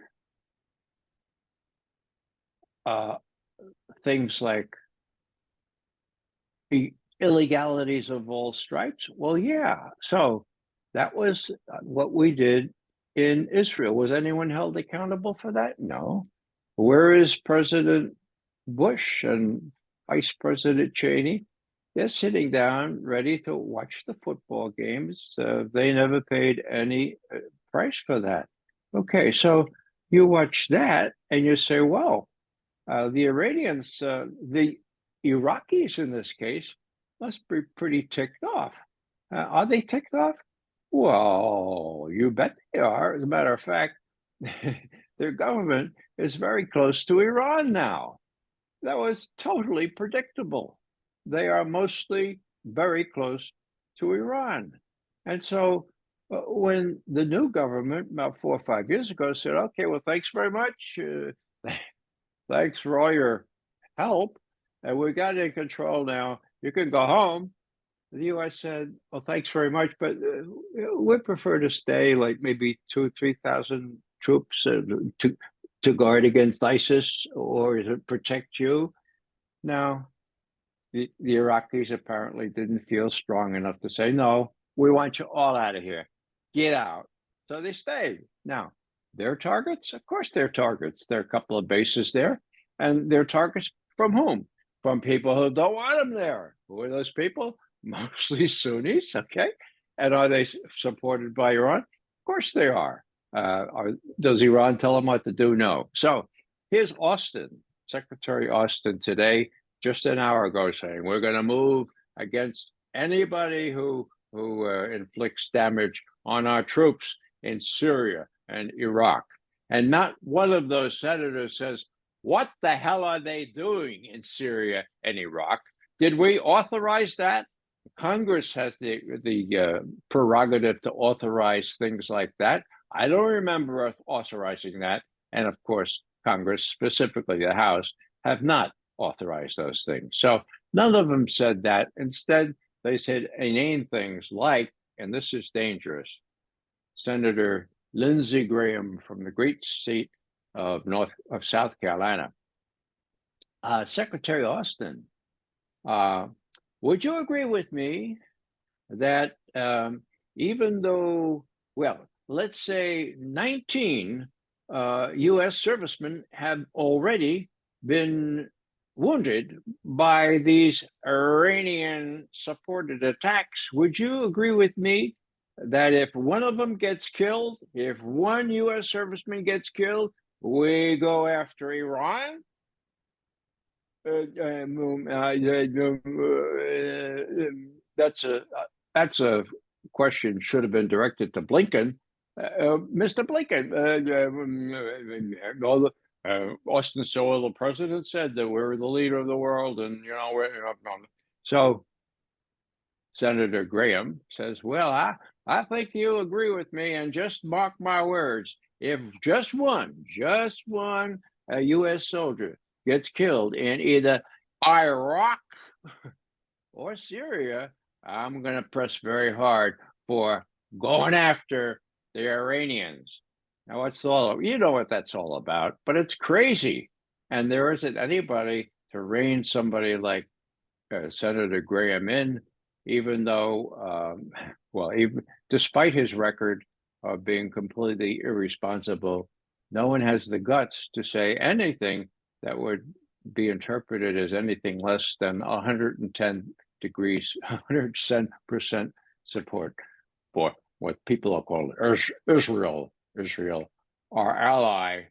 things like the illegalities of all stripes. Well, yeah. So that was what we did in Israel. Was anyone held accountable for that? No. Where is President Bush and Vice President Cheney? They're sitting down ready to watch the football games. They never paid any price for that. Okay, so you watch that and you say, well, the Iranians, the Iraqis in this case, must be pretty ticked off. Are they ticked off? Well, you bet they are. As a matter of fact, their government is very close to Iran now. That was totally predictable. They are mostly very close to Iran. And so when the new government, about 4 or 5 years ago, said, okay, well, thanks very much. Thanks for all your help. And we got it in control now. You can go home. The U.S. said, well, thanks very much, but we prefer to stay like maybe 2,000 or 3,000 troops to guard against ISIS or to protect you. Now, the Iraqis apparently didn't feel strong enough to say, no, we want you all out of here. Get out. So they stayed. Now, their targets? Of course, they're targets. There are a couple of bases there. And they're targets from whom? From people who don't want them there. Who are those people? Mostly Sunnis, okay? And are they supported by Iran? Of course they are. Does Iran tell them what to do? No. So here's Austin, Secretary Austin today, just an hour ago, saying we're going to move against anybody who inflicts damage on our troops in Syria and Iraq. And not one of those senators says, what the hell are they doing in Syria and Iraq? Did we authorize that? Congress has the prerogative to authorize things like that. I don't remember authorizing that. And of course, Congress, specifically the House, have not authorized those things. So none of them said that. Instead, they said inane things like, and this is dangerous, Senator Lindsey Graham from the great state of South Carolina. Secretary Austin, would you agree with me that even though, well, let's say 19 U.S. servicemen have already been wounded by these Iranian-supported attacks, would you agree with me that if one of them gets killed, if one U.S. serviceman gets killed, we go after Iran? That's a question should have been directed to Blinken. Mr. Blinken, Austin Sewell, the president, said that we're the leader of the world, and so Senator Graham says, well, I think you agree with me, and just mark my words, if just one U.S. soldier gets killed in either Iraq or Syria, I'm going to press very hard for going after the Iranians. Now, you know what that's all about, but it's crazy. And there isn't anybody to rein somebody like Senator Graham in, even though, even despite his record of being completely irresponsible, no one has the guts to say anything that would be interpreted as anything less than 110%, 100% support for what people are called Israel, our ally,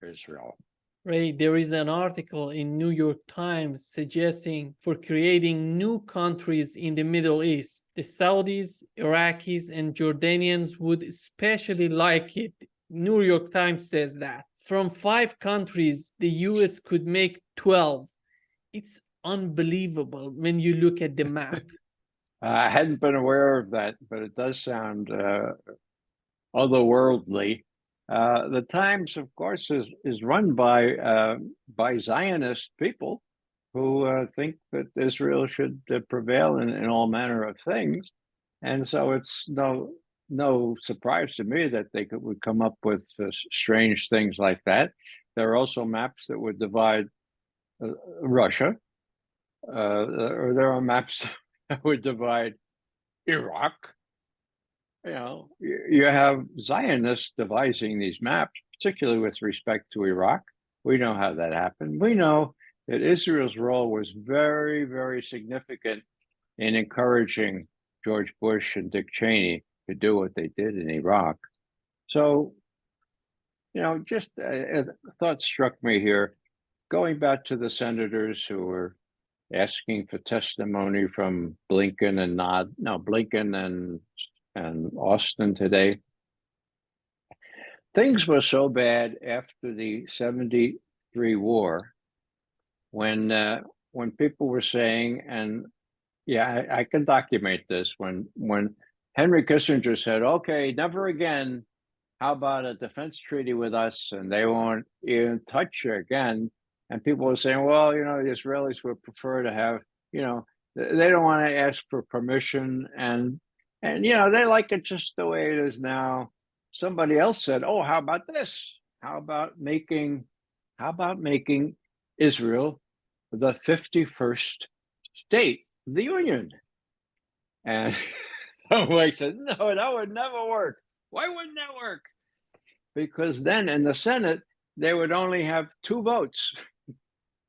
Israel. Ray, there is an article in New York Times suggesting for creating new countries in the Middle East. The Saudis, Iraqis, and Jordanians would especially like it. New York Times says that. from 5 countries, the US could make 12. It's unbelievable when you look at the map. I hadn't been aware of that, but it does sound otherworldly. The Times, of course, is run by Zionist people who think that Israel should prevail in all manner of things, and so it's no surprise to me that they would come up with strange things like that. There are also maps that would divide Russia, or there are maps that would divide Iraq. You have Zionists devising these maps, particularly with respect to Iraq. We know how that happened. We know that Israel's role was very, very significant in encouraging George Bush and Dick Cheney to do what they did in Iraq. So, just a thought struck me here, going back to the senators who were asking for testimony from Blinken and Austin today. Things were so bad after the 73 war when people were saying, and yeah, I can document this, when Henry Kissinger said, okay, never again, how about a defense treaty with us, and they won't even touch you again. And people were saying, well, the Israelis would prefer to have, they don't want to ask for permission, and they like it just the way it is now. Somebody else said, oh, how about this? How about making Israel the 51st state of the Union? And I said, no, that would never work. Why wouldn't that work? Because then in the Senate, they would only have 2 votes.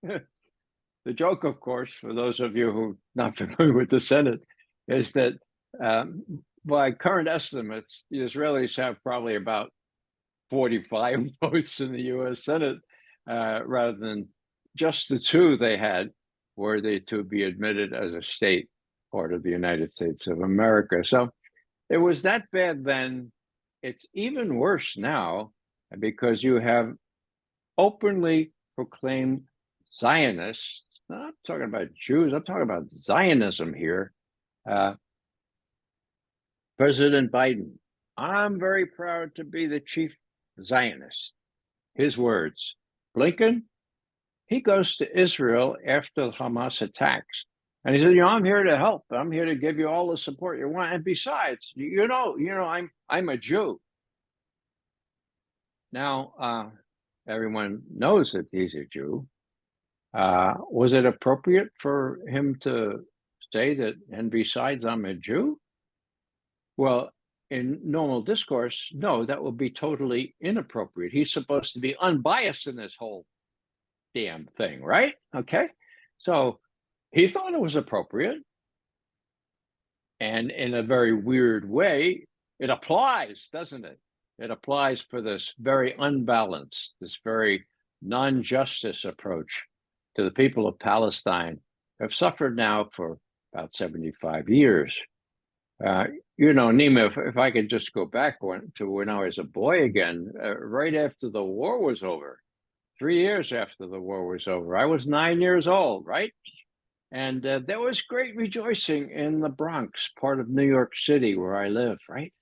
The joke, of course, for those of you who are not familiar with the Senate, is that by current estimates, the Israelis have probably about 45 votes in the U.S. Senate, rather than just the 2 they had were they to be admitted as a state part of the United States of America. So it was that bad then. It's even worse now because you have openly proclaimed Zionists. I'm not talking about Jews. I'm talking about Zionism here. President Biden, I'm very proud to be the chief Zionist. His words. Blinken, he goes to Israel after the Hamas attacks. And he said, I'm here to help. I'm here to give you all the support you want. And besides, I'm a Jew. Now, everyone knows that he's a Jew. Was it appropriate for him to say that, and besides, I'm a Jew? Well, in normal discourse, no, that would be totally inappropriate. He's supposed to be unbiased in this whole damn thing, right? Okay. So he thought it was appropriate. And in a very weird way, it applies, doesn't it? It applies for this very unbalanced, this very non-justice approach to the people of Palestine who have suffered now for about 75 years. Nima, if I could just go back to when I was a boy again, right after the war was over, 3 years after the war was over, I was 9 years old, right? And there was great rejoicing in the Bronx, part of New York City where I live, right?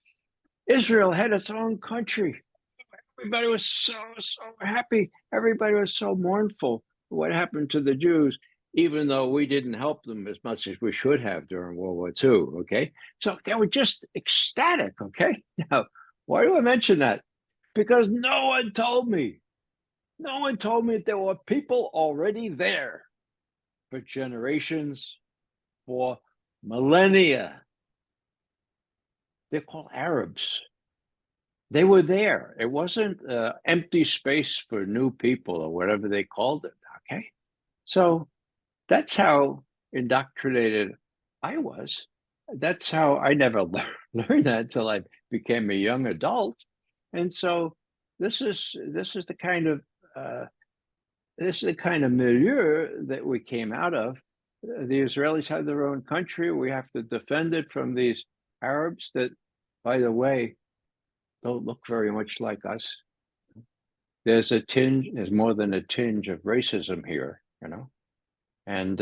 Israel had its own country. Everybody was so happy. Everybody was so mournful for what happened to the Jews, even though we didn't help them as much as we should have during World War II, okay? So they were just ecstatic, okay? Now, why do I mention that? Because no one told me. No one told me that there were people already there for generations, for millennia. They're called Arabs. They were there. It wasn't empty space for new people or whatever they called it, okay? So that's how indoctrinated I was. That's how I never learned that until I became a young adult. And so this is the kind of milieu that we came out of. The Israelis have their own country. We have to defend it from these Arabs that, by the way, don't look very much like us. there's more than a tinge of racism here, and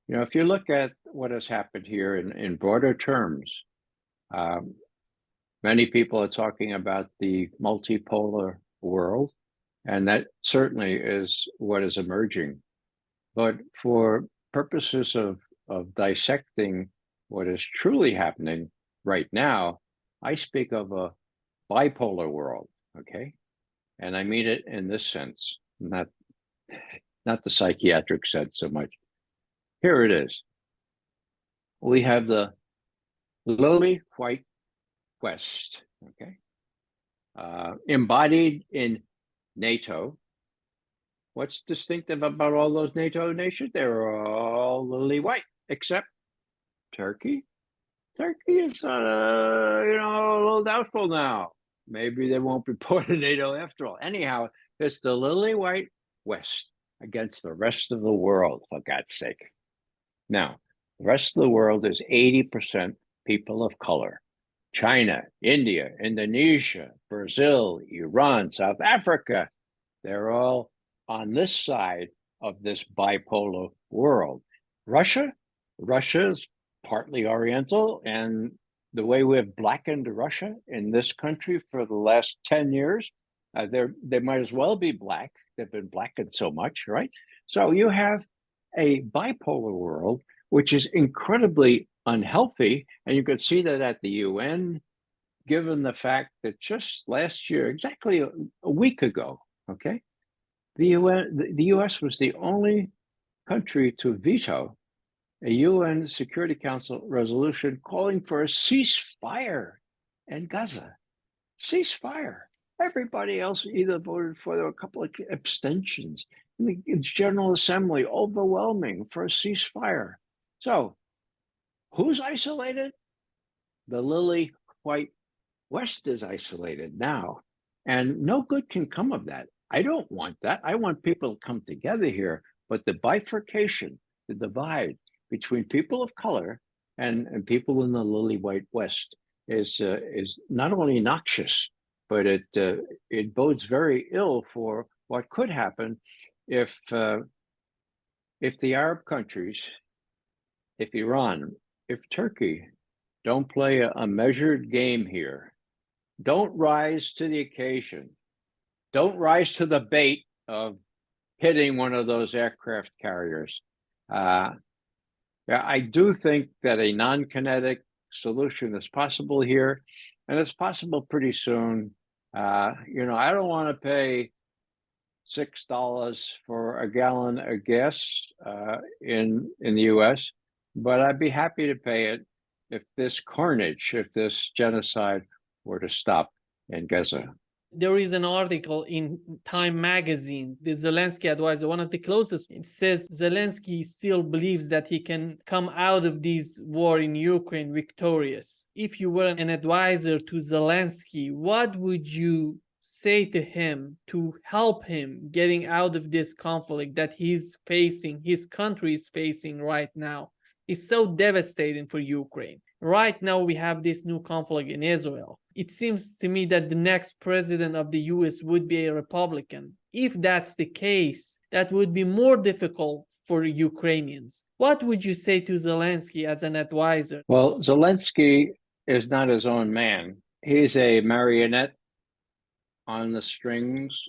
if you look at what has happened here in broader terms, many people are talking about the multipolar world, and that certainly is what is emerging. But for purposes of dissecting what is truly happening right now, I speak of a bipolar world, okay? And I mean it in this sense, not the psychiatric sense so much. Here it is. We have the lily white West, okay? Embodied in NATO. What's distinctive about all those NATO nations? They're all lily white, except Turkey. Turkey is, a little doubtful now. Maybe they won't be part of NATO after all. Anyhow, it's the lily white West against the rest of the world, for God's sake. Now, the rest of the world is 80% people of color. China, India, Indonesia, Brazil, Iran, South Africa, they're all on this side of this bipolar world. Russia is partly Oriental, and the way we've blackened Russia in this country for the last 10 years, they might as well be black. They've been blackened so much, right? So you have a bipolar world, which is incredibly unhealthy, and you could see that at the UN, given the fact that just last year, exactly a week ago, okay, the US was the only country to veto a UN Security Council resolution calling for a ceasefire in Gaza. Ceasefire. Everybody else either voted for, there were a couple of abstentions. The General Assembly overwhelming for a ceasefire. So, who's isolated? The lily white West is isolated now, and no good can come of that. I don't want that. I want people to come together here, but the bifurcation, the divide between people of color and people in the lily white West is not only noxious, but it bodes very ill for what could happen if the Arab countries, if Iran, if Turkey don't play a measured game here, don't rise to the occasion, don't rise to the bait of hitting one of those aircraft carriers. I do think that a non-kinetic solution is possible here, and it's possible pretty soon. I don't want to pay $6 for a gallon of gas in the U.S., but I'd be happy to pay it if this carnage, if this genocide were to stop in Gaza. There is an article in Time magazine, the Zelensky advisor, one of the closest. It says Zelensky still believes that he can come out of this war in Ukraine victorious. If you were an advisor to Zelensky, what would you say to him to help him getting out of this conflict that his country is facing right now? It's so devastating for Ukraine. Right now, we have this new conflict in Israel. It seems to me that the next president of the US would be a Republican. If that's the case, that would be more difficult for Ukrainians. What would you say to Zelensky as an advisor? Well, Zelensky is not his own man. He's a marionette on the strings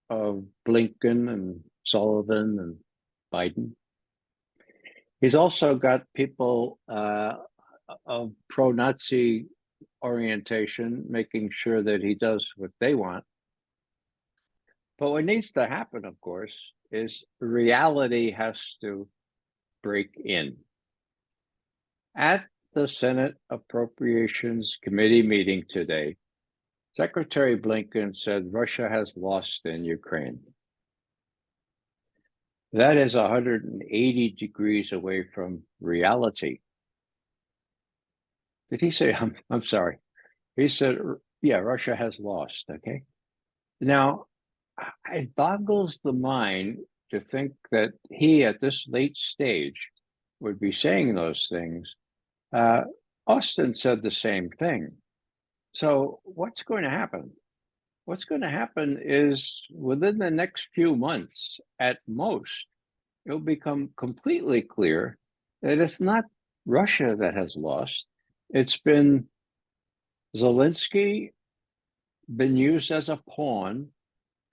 of Blinken and Sullivan and Biden. He's also got people of pro-Nazi orientation, making sure that he does what they want. But what needs to happen, of course, is reality has to break in. At the Senate Appropriations Committee meeting today, Secretary Blinken said Russia has lost in Ukraine. That is 180 degrees away from reality. Did he say, I'm sorry. He said, yeah, Russia has lost, okay? Now, it boggles the mind to think that he, at this late stage, would be saying those things. Austin said the same thing. So what's going to happen? what's going to happen is within the next few months, at most, it'll become completely clear that it's not Russia that has lost. It's been Zelensky, been used as a pawn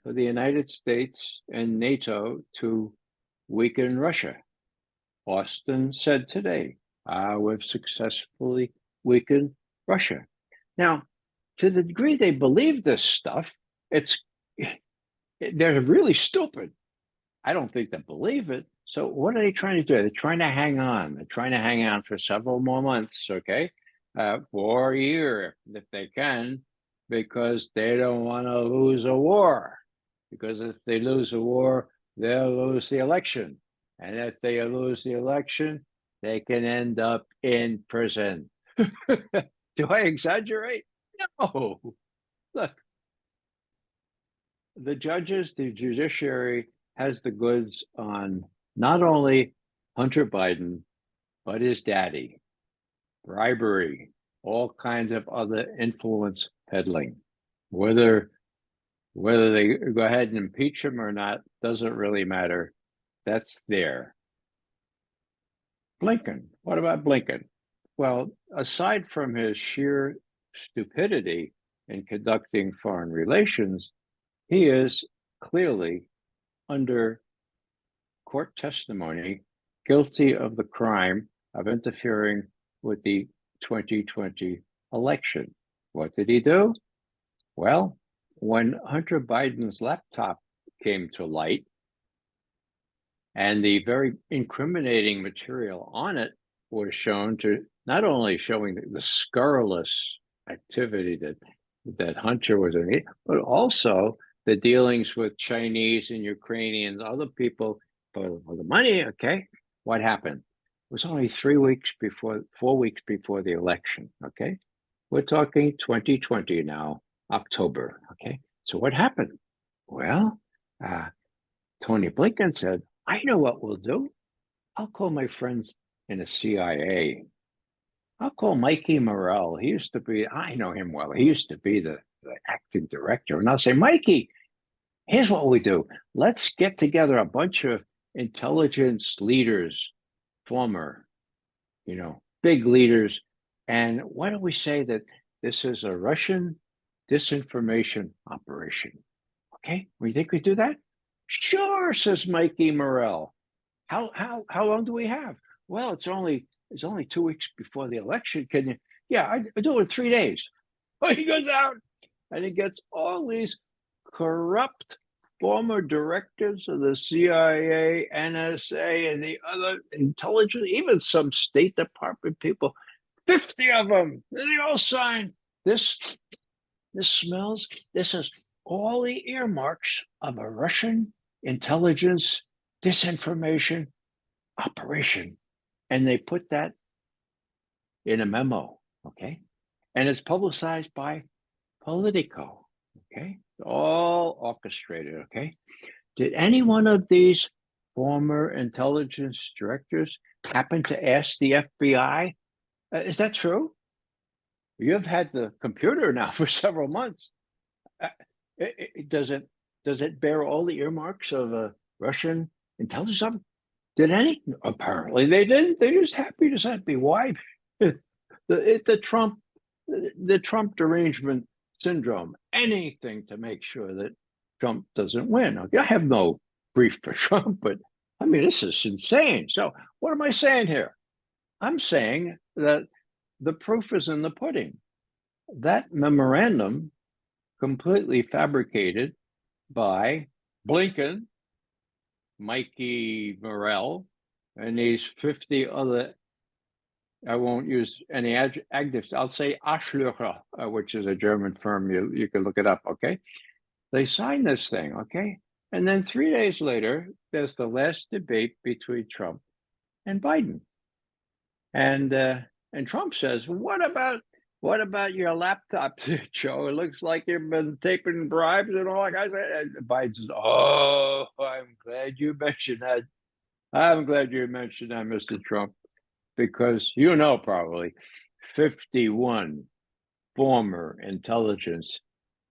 for the United States and NATO to weaken Russia. Austin said today, we've successfully weakened Russia. Now, to the degree they believe this stuff, they're really stupid. I don't think they believe it. So what are they trying to do? They're trying to hang on. They're trying to hang on for several more months, okay, for a year if they can, because they don't want to lose a war. Because if they lose a war, they'll lose the election. And if they lose the election, they can end up in prison. Do I exaggerate? No. Look, the judges, the judiciary has the goods on not only Hunter Biden, but his daddy, bribery, all kinds of other influence peddling. Whether they go ahead and impeach him or not doesn't really matter. That's there. Blinken. What about Blinken? Well, aside from his sheer stupidity in conducting foreign relations, he is clearly, under court testimony, guilty of the crime of interfering with the 2020 election. What did he do? Well, when Hunter Biden's laptop came to light and the very incriminating material on it was shown, to not only showing the scurrilous activity that Hunter was in, but also the dealings with Chinese and Ukrainians, other people for the money. Okay, what happened? It was only 4 weeks before the election. Okay, we're talking 2020 now, October. Okay, so what happened? Well, Tony Blinken said, I know what we'll do. I'll call my friends in the CIA. I'll call Mikey Morrell. I know him well. He used to be the acting director. And I'll say, Mikey, here's what we do. Let's get together a bunch of intelligence leaders, former, big leaders. And why don't we say that this is a Russian disinformation operation? Okay, we think we do that? Sure, says Mikey Morrell. How long do we have? Well, it's only 2 weeks before the election. Can you? Yeah, I do it in 3 days. Oh, he goes out and he gets all these corrupt former directors of the CIA, NSA, and the other intelligence, even some State Department people, 50 of them. And they all sign this. This smells. This is all the earmarks of a Russian intelligence disinformation operation. And they put that in a memo, okay? And it's publicized by Politico, okay? All orchestrated, okay? Did any one of these former intelligence directors happen to ask the FBI, is that true? You've had the computer now for several months. Does it bear all the earmarks of a Russian intelligence? Did any? Apparently they didn't. They're just happy to send me. Why? The Trump derangement syndrome. Anything to make sure that Trump doesn't win. I have no brief for Trump, but I mean, this is insane. So what am I saying here? I'm saying that the proof is in the pudding. That memorandum, completely fabricated by Blinken, Mikey Morrell, and these 50 other, I won't use any adjectives, I'll say Arschlöcher, which is a German firm, you can look it up, okay? They signed this thing, okay? And then 3 days later, there's the last debate between Trump and Biden. And Trump says, what about your laptop, Joe? It looks like you've been taking bribes and all that. And Biden says, oh, I'm glad you mentioned that. I'm glad you mentioned that, Mr. Trump, because probably 51 former intelligence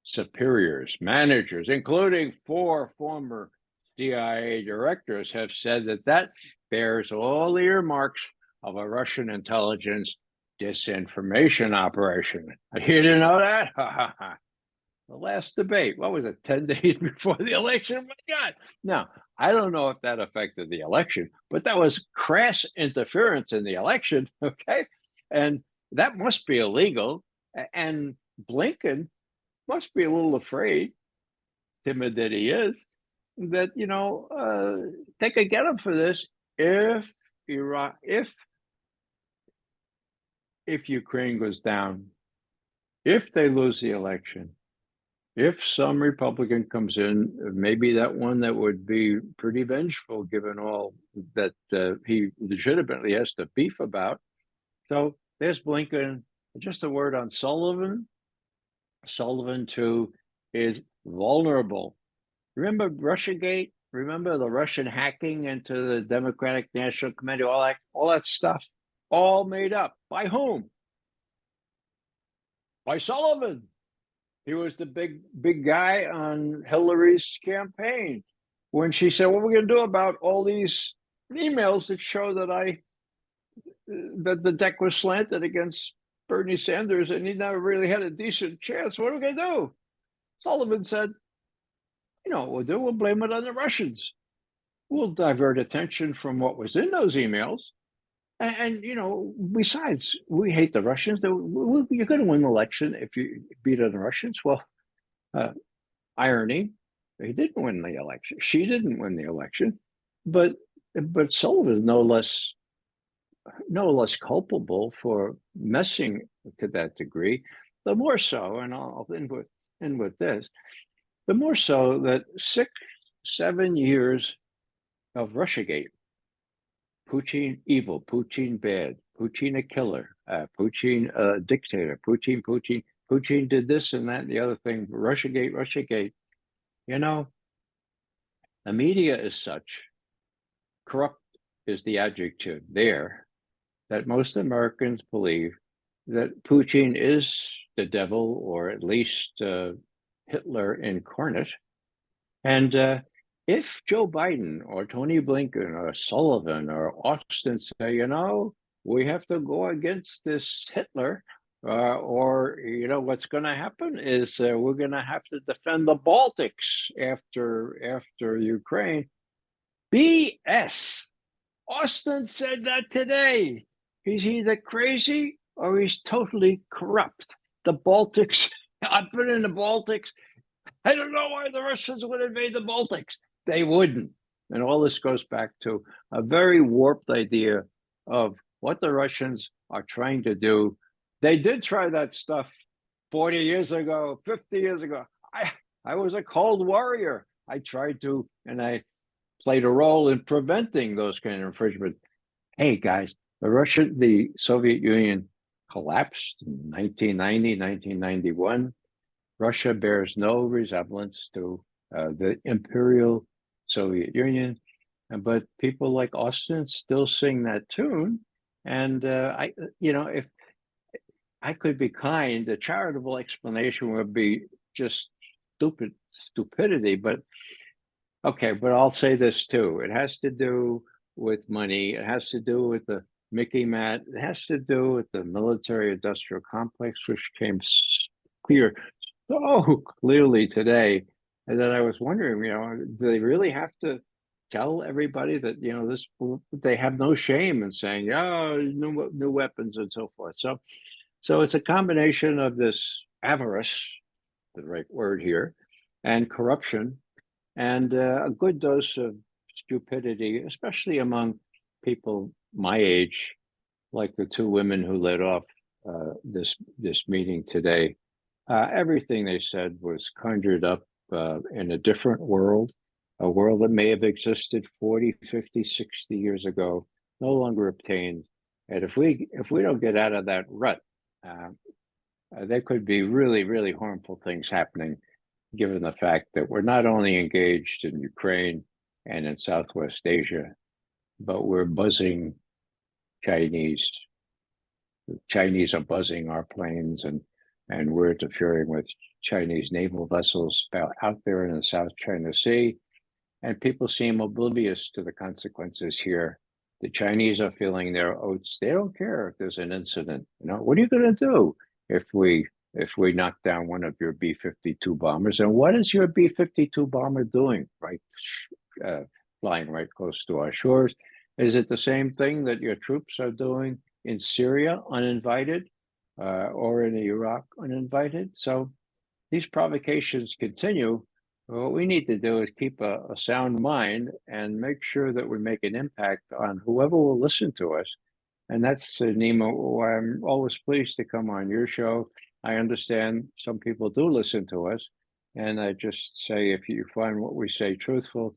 superiors, managers, including 4 former CIA directors, have said that that bears all the earmarks of a Russian intelligence disinformation operation. You didn't know that? The last debate, what was it, 10 days before the election? My God. Now, I don't know if that affected the election, but that was crass interference in the election, okay? And that must be illegal. And Blinken must be a little afraid, timid that he is, that, they could get him for this if Iraq, if Ukraine goes down, if they lose the election, if some Republican comes in, maybe that one that would be pretty vengeful, given all that he legitimately has to beef about. So there's Blinken. Just a word on Sullivan. Sullivan, too, is vulnerable. Remember Russiagate? Remember the Russian hacking into the Democratic National Committee? All that stuff, all made up. By whom? By Sullivan. He was the big guy on Hillary's campaign when she said, "What are we going to do about all these emails that show that that the deck was slanted against Bernie Sanders and he never really had a decent chance? What are we going to do?" Sullivan said, "You know what we'll do? We'll blame it on the Russians. We'll divert attention from what was in those emails. And besides, we hate the Russians. You're going to win the election if you beat the Russians." Well, irony, he didn't win the election. She didn't win the election, but Sullivan is no less culpable for messing to that degree. The more so, and I'll end with this, the more so that 6-7 years of Russiagate, Putin evil, Putin bad, Putin a killer, Putin a dictator, Putin did this and that and the other thing, Russiagate. The media is such, corrupt is the adjective there, that most Americans believe that Putin is the devil, or at least Hitler incarnate. And if Joe Biden or Tony Blinken or Sullivan or Austin say, we have to go against this Hitler, or what's going to happen is we're going to have to defend the Baltics after Ukraine. BS. Austin said that today. He's either crazy or he's totally corrupt. The Baltics, I've been in the Baltics. I don't know why the Russians would invade the Baltics. They wouldn't. And all this goes back to a very warped idea of what the Russians are trying to do. They did try that stuff 40 years ago, 50 years ago. I was a cold warrior. I tried to, and I played a role in preventing those kind of infringements. Hey, guys, the Soviet Union collapsed in 1990, 1991. Russia bears no resemblance to the imperial Soviet Union, but people like Austin still sing that tune. And if I could be kind, the charitable explanation would be just stupidity. But okay, but I'll say this too. It has to do with money. It has to do with the Mickey Mat. It has to do with the military-industrial complex, which came clear so clearly today, and that I was wondering, do they really have to tell everybody that they have no shame in saying, "Oh, new weapons" and so forth. So it's a combination of this avarice, the right word here, and corruption, and a good dose of stupidity, especially among people my age, like the 2 women who led off this meeting today. Everything they said was conjured up in a different world, a world that may have existed 40, 50, 60 years ago, no longer obtained. And if we don't get out of that rut, there could be really, really harmful things happening, given the fact that we're not only engaged in Ukraine and in Southwest Asia, but we're buzzing Chinese. The Chinese are buzzing our planes, and and we're interfering with Chinese naval vessels out there in the South China Sea. And people seem oblivious to the consequences here. The Chinese are feeling their oats. They don't care if there's an incident. What are you going to do if we knock down one of your B-52 bombers? And what is your B-52 bomber doing, right, flying right close to our shores? Is it the same thing that your troops are doing in Syria uninvited, or in Iraq uninvited? So these provocations continue. What we need to do is keep a sound mind and make sure that we make an impact on whoever will listen to us. And that's, Nima, why I'm always pleased to come on your show. I understand some people do listen to us. And I just say, if you find what we say truthful,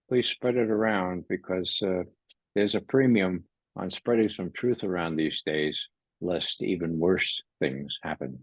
please spread it around, because there's a premium on spreading some truth around these days, lest even worse things happen.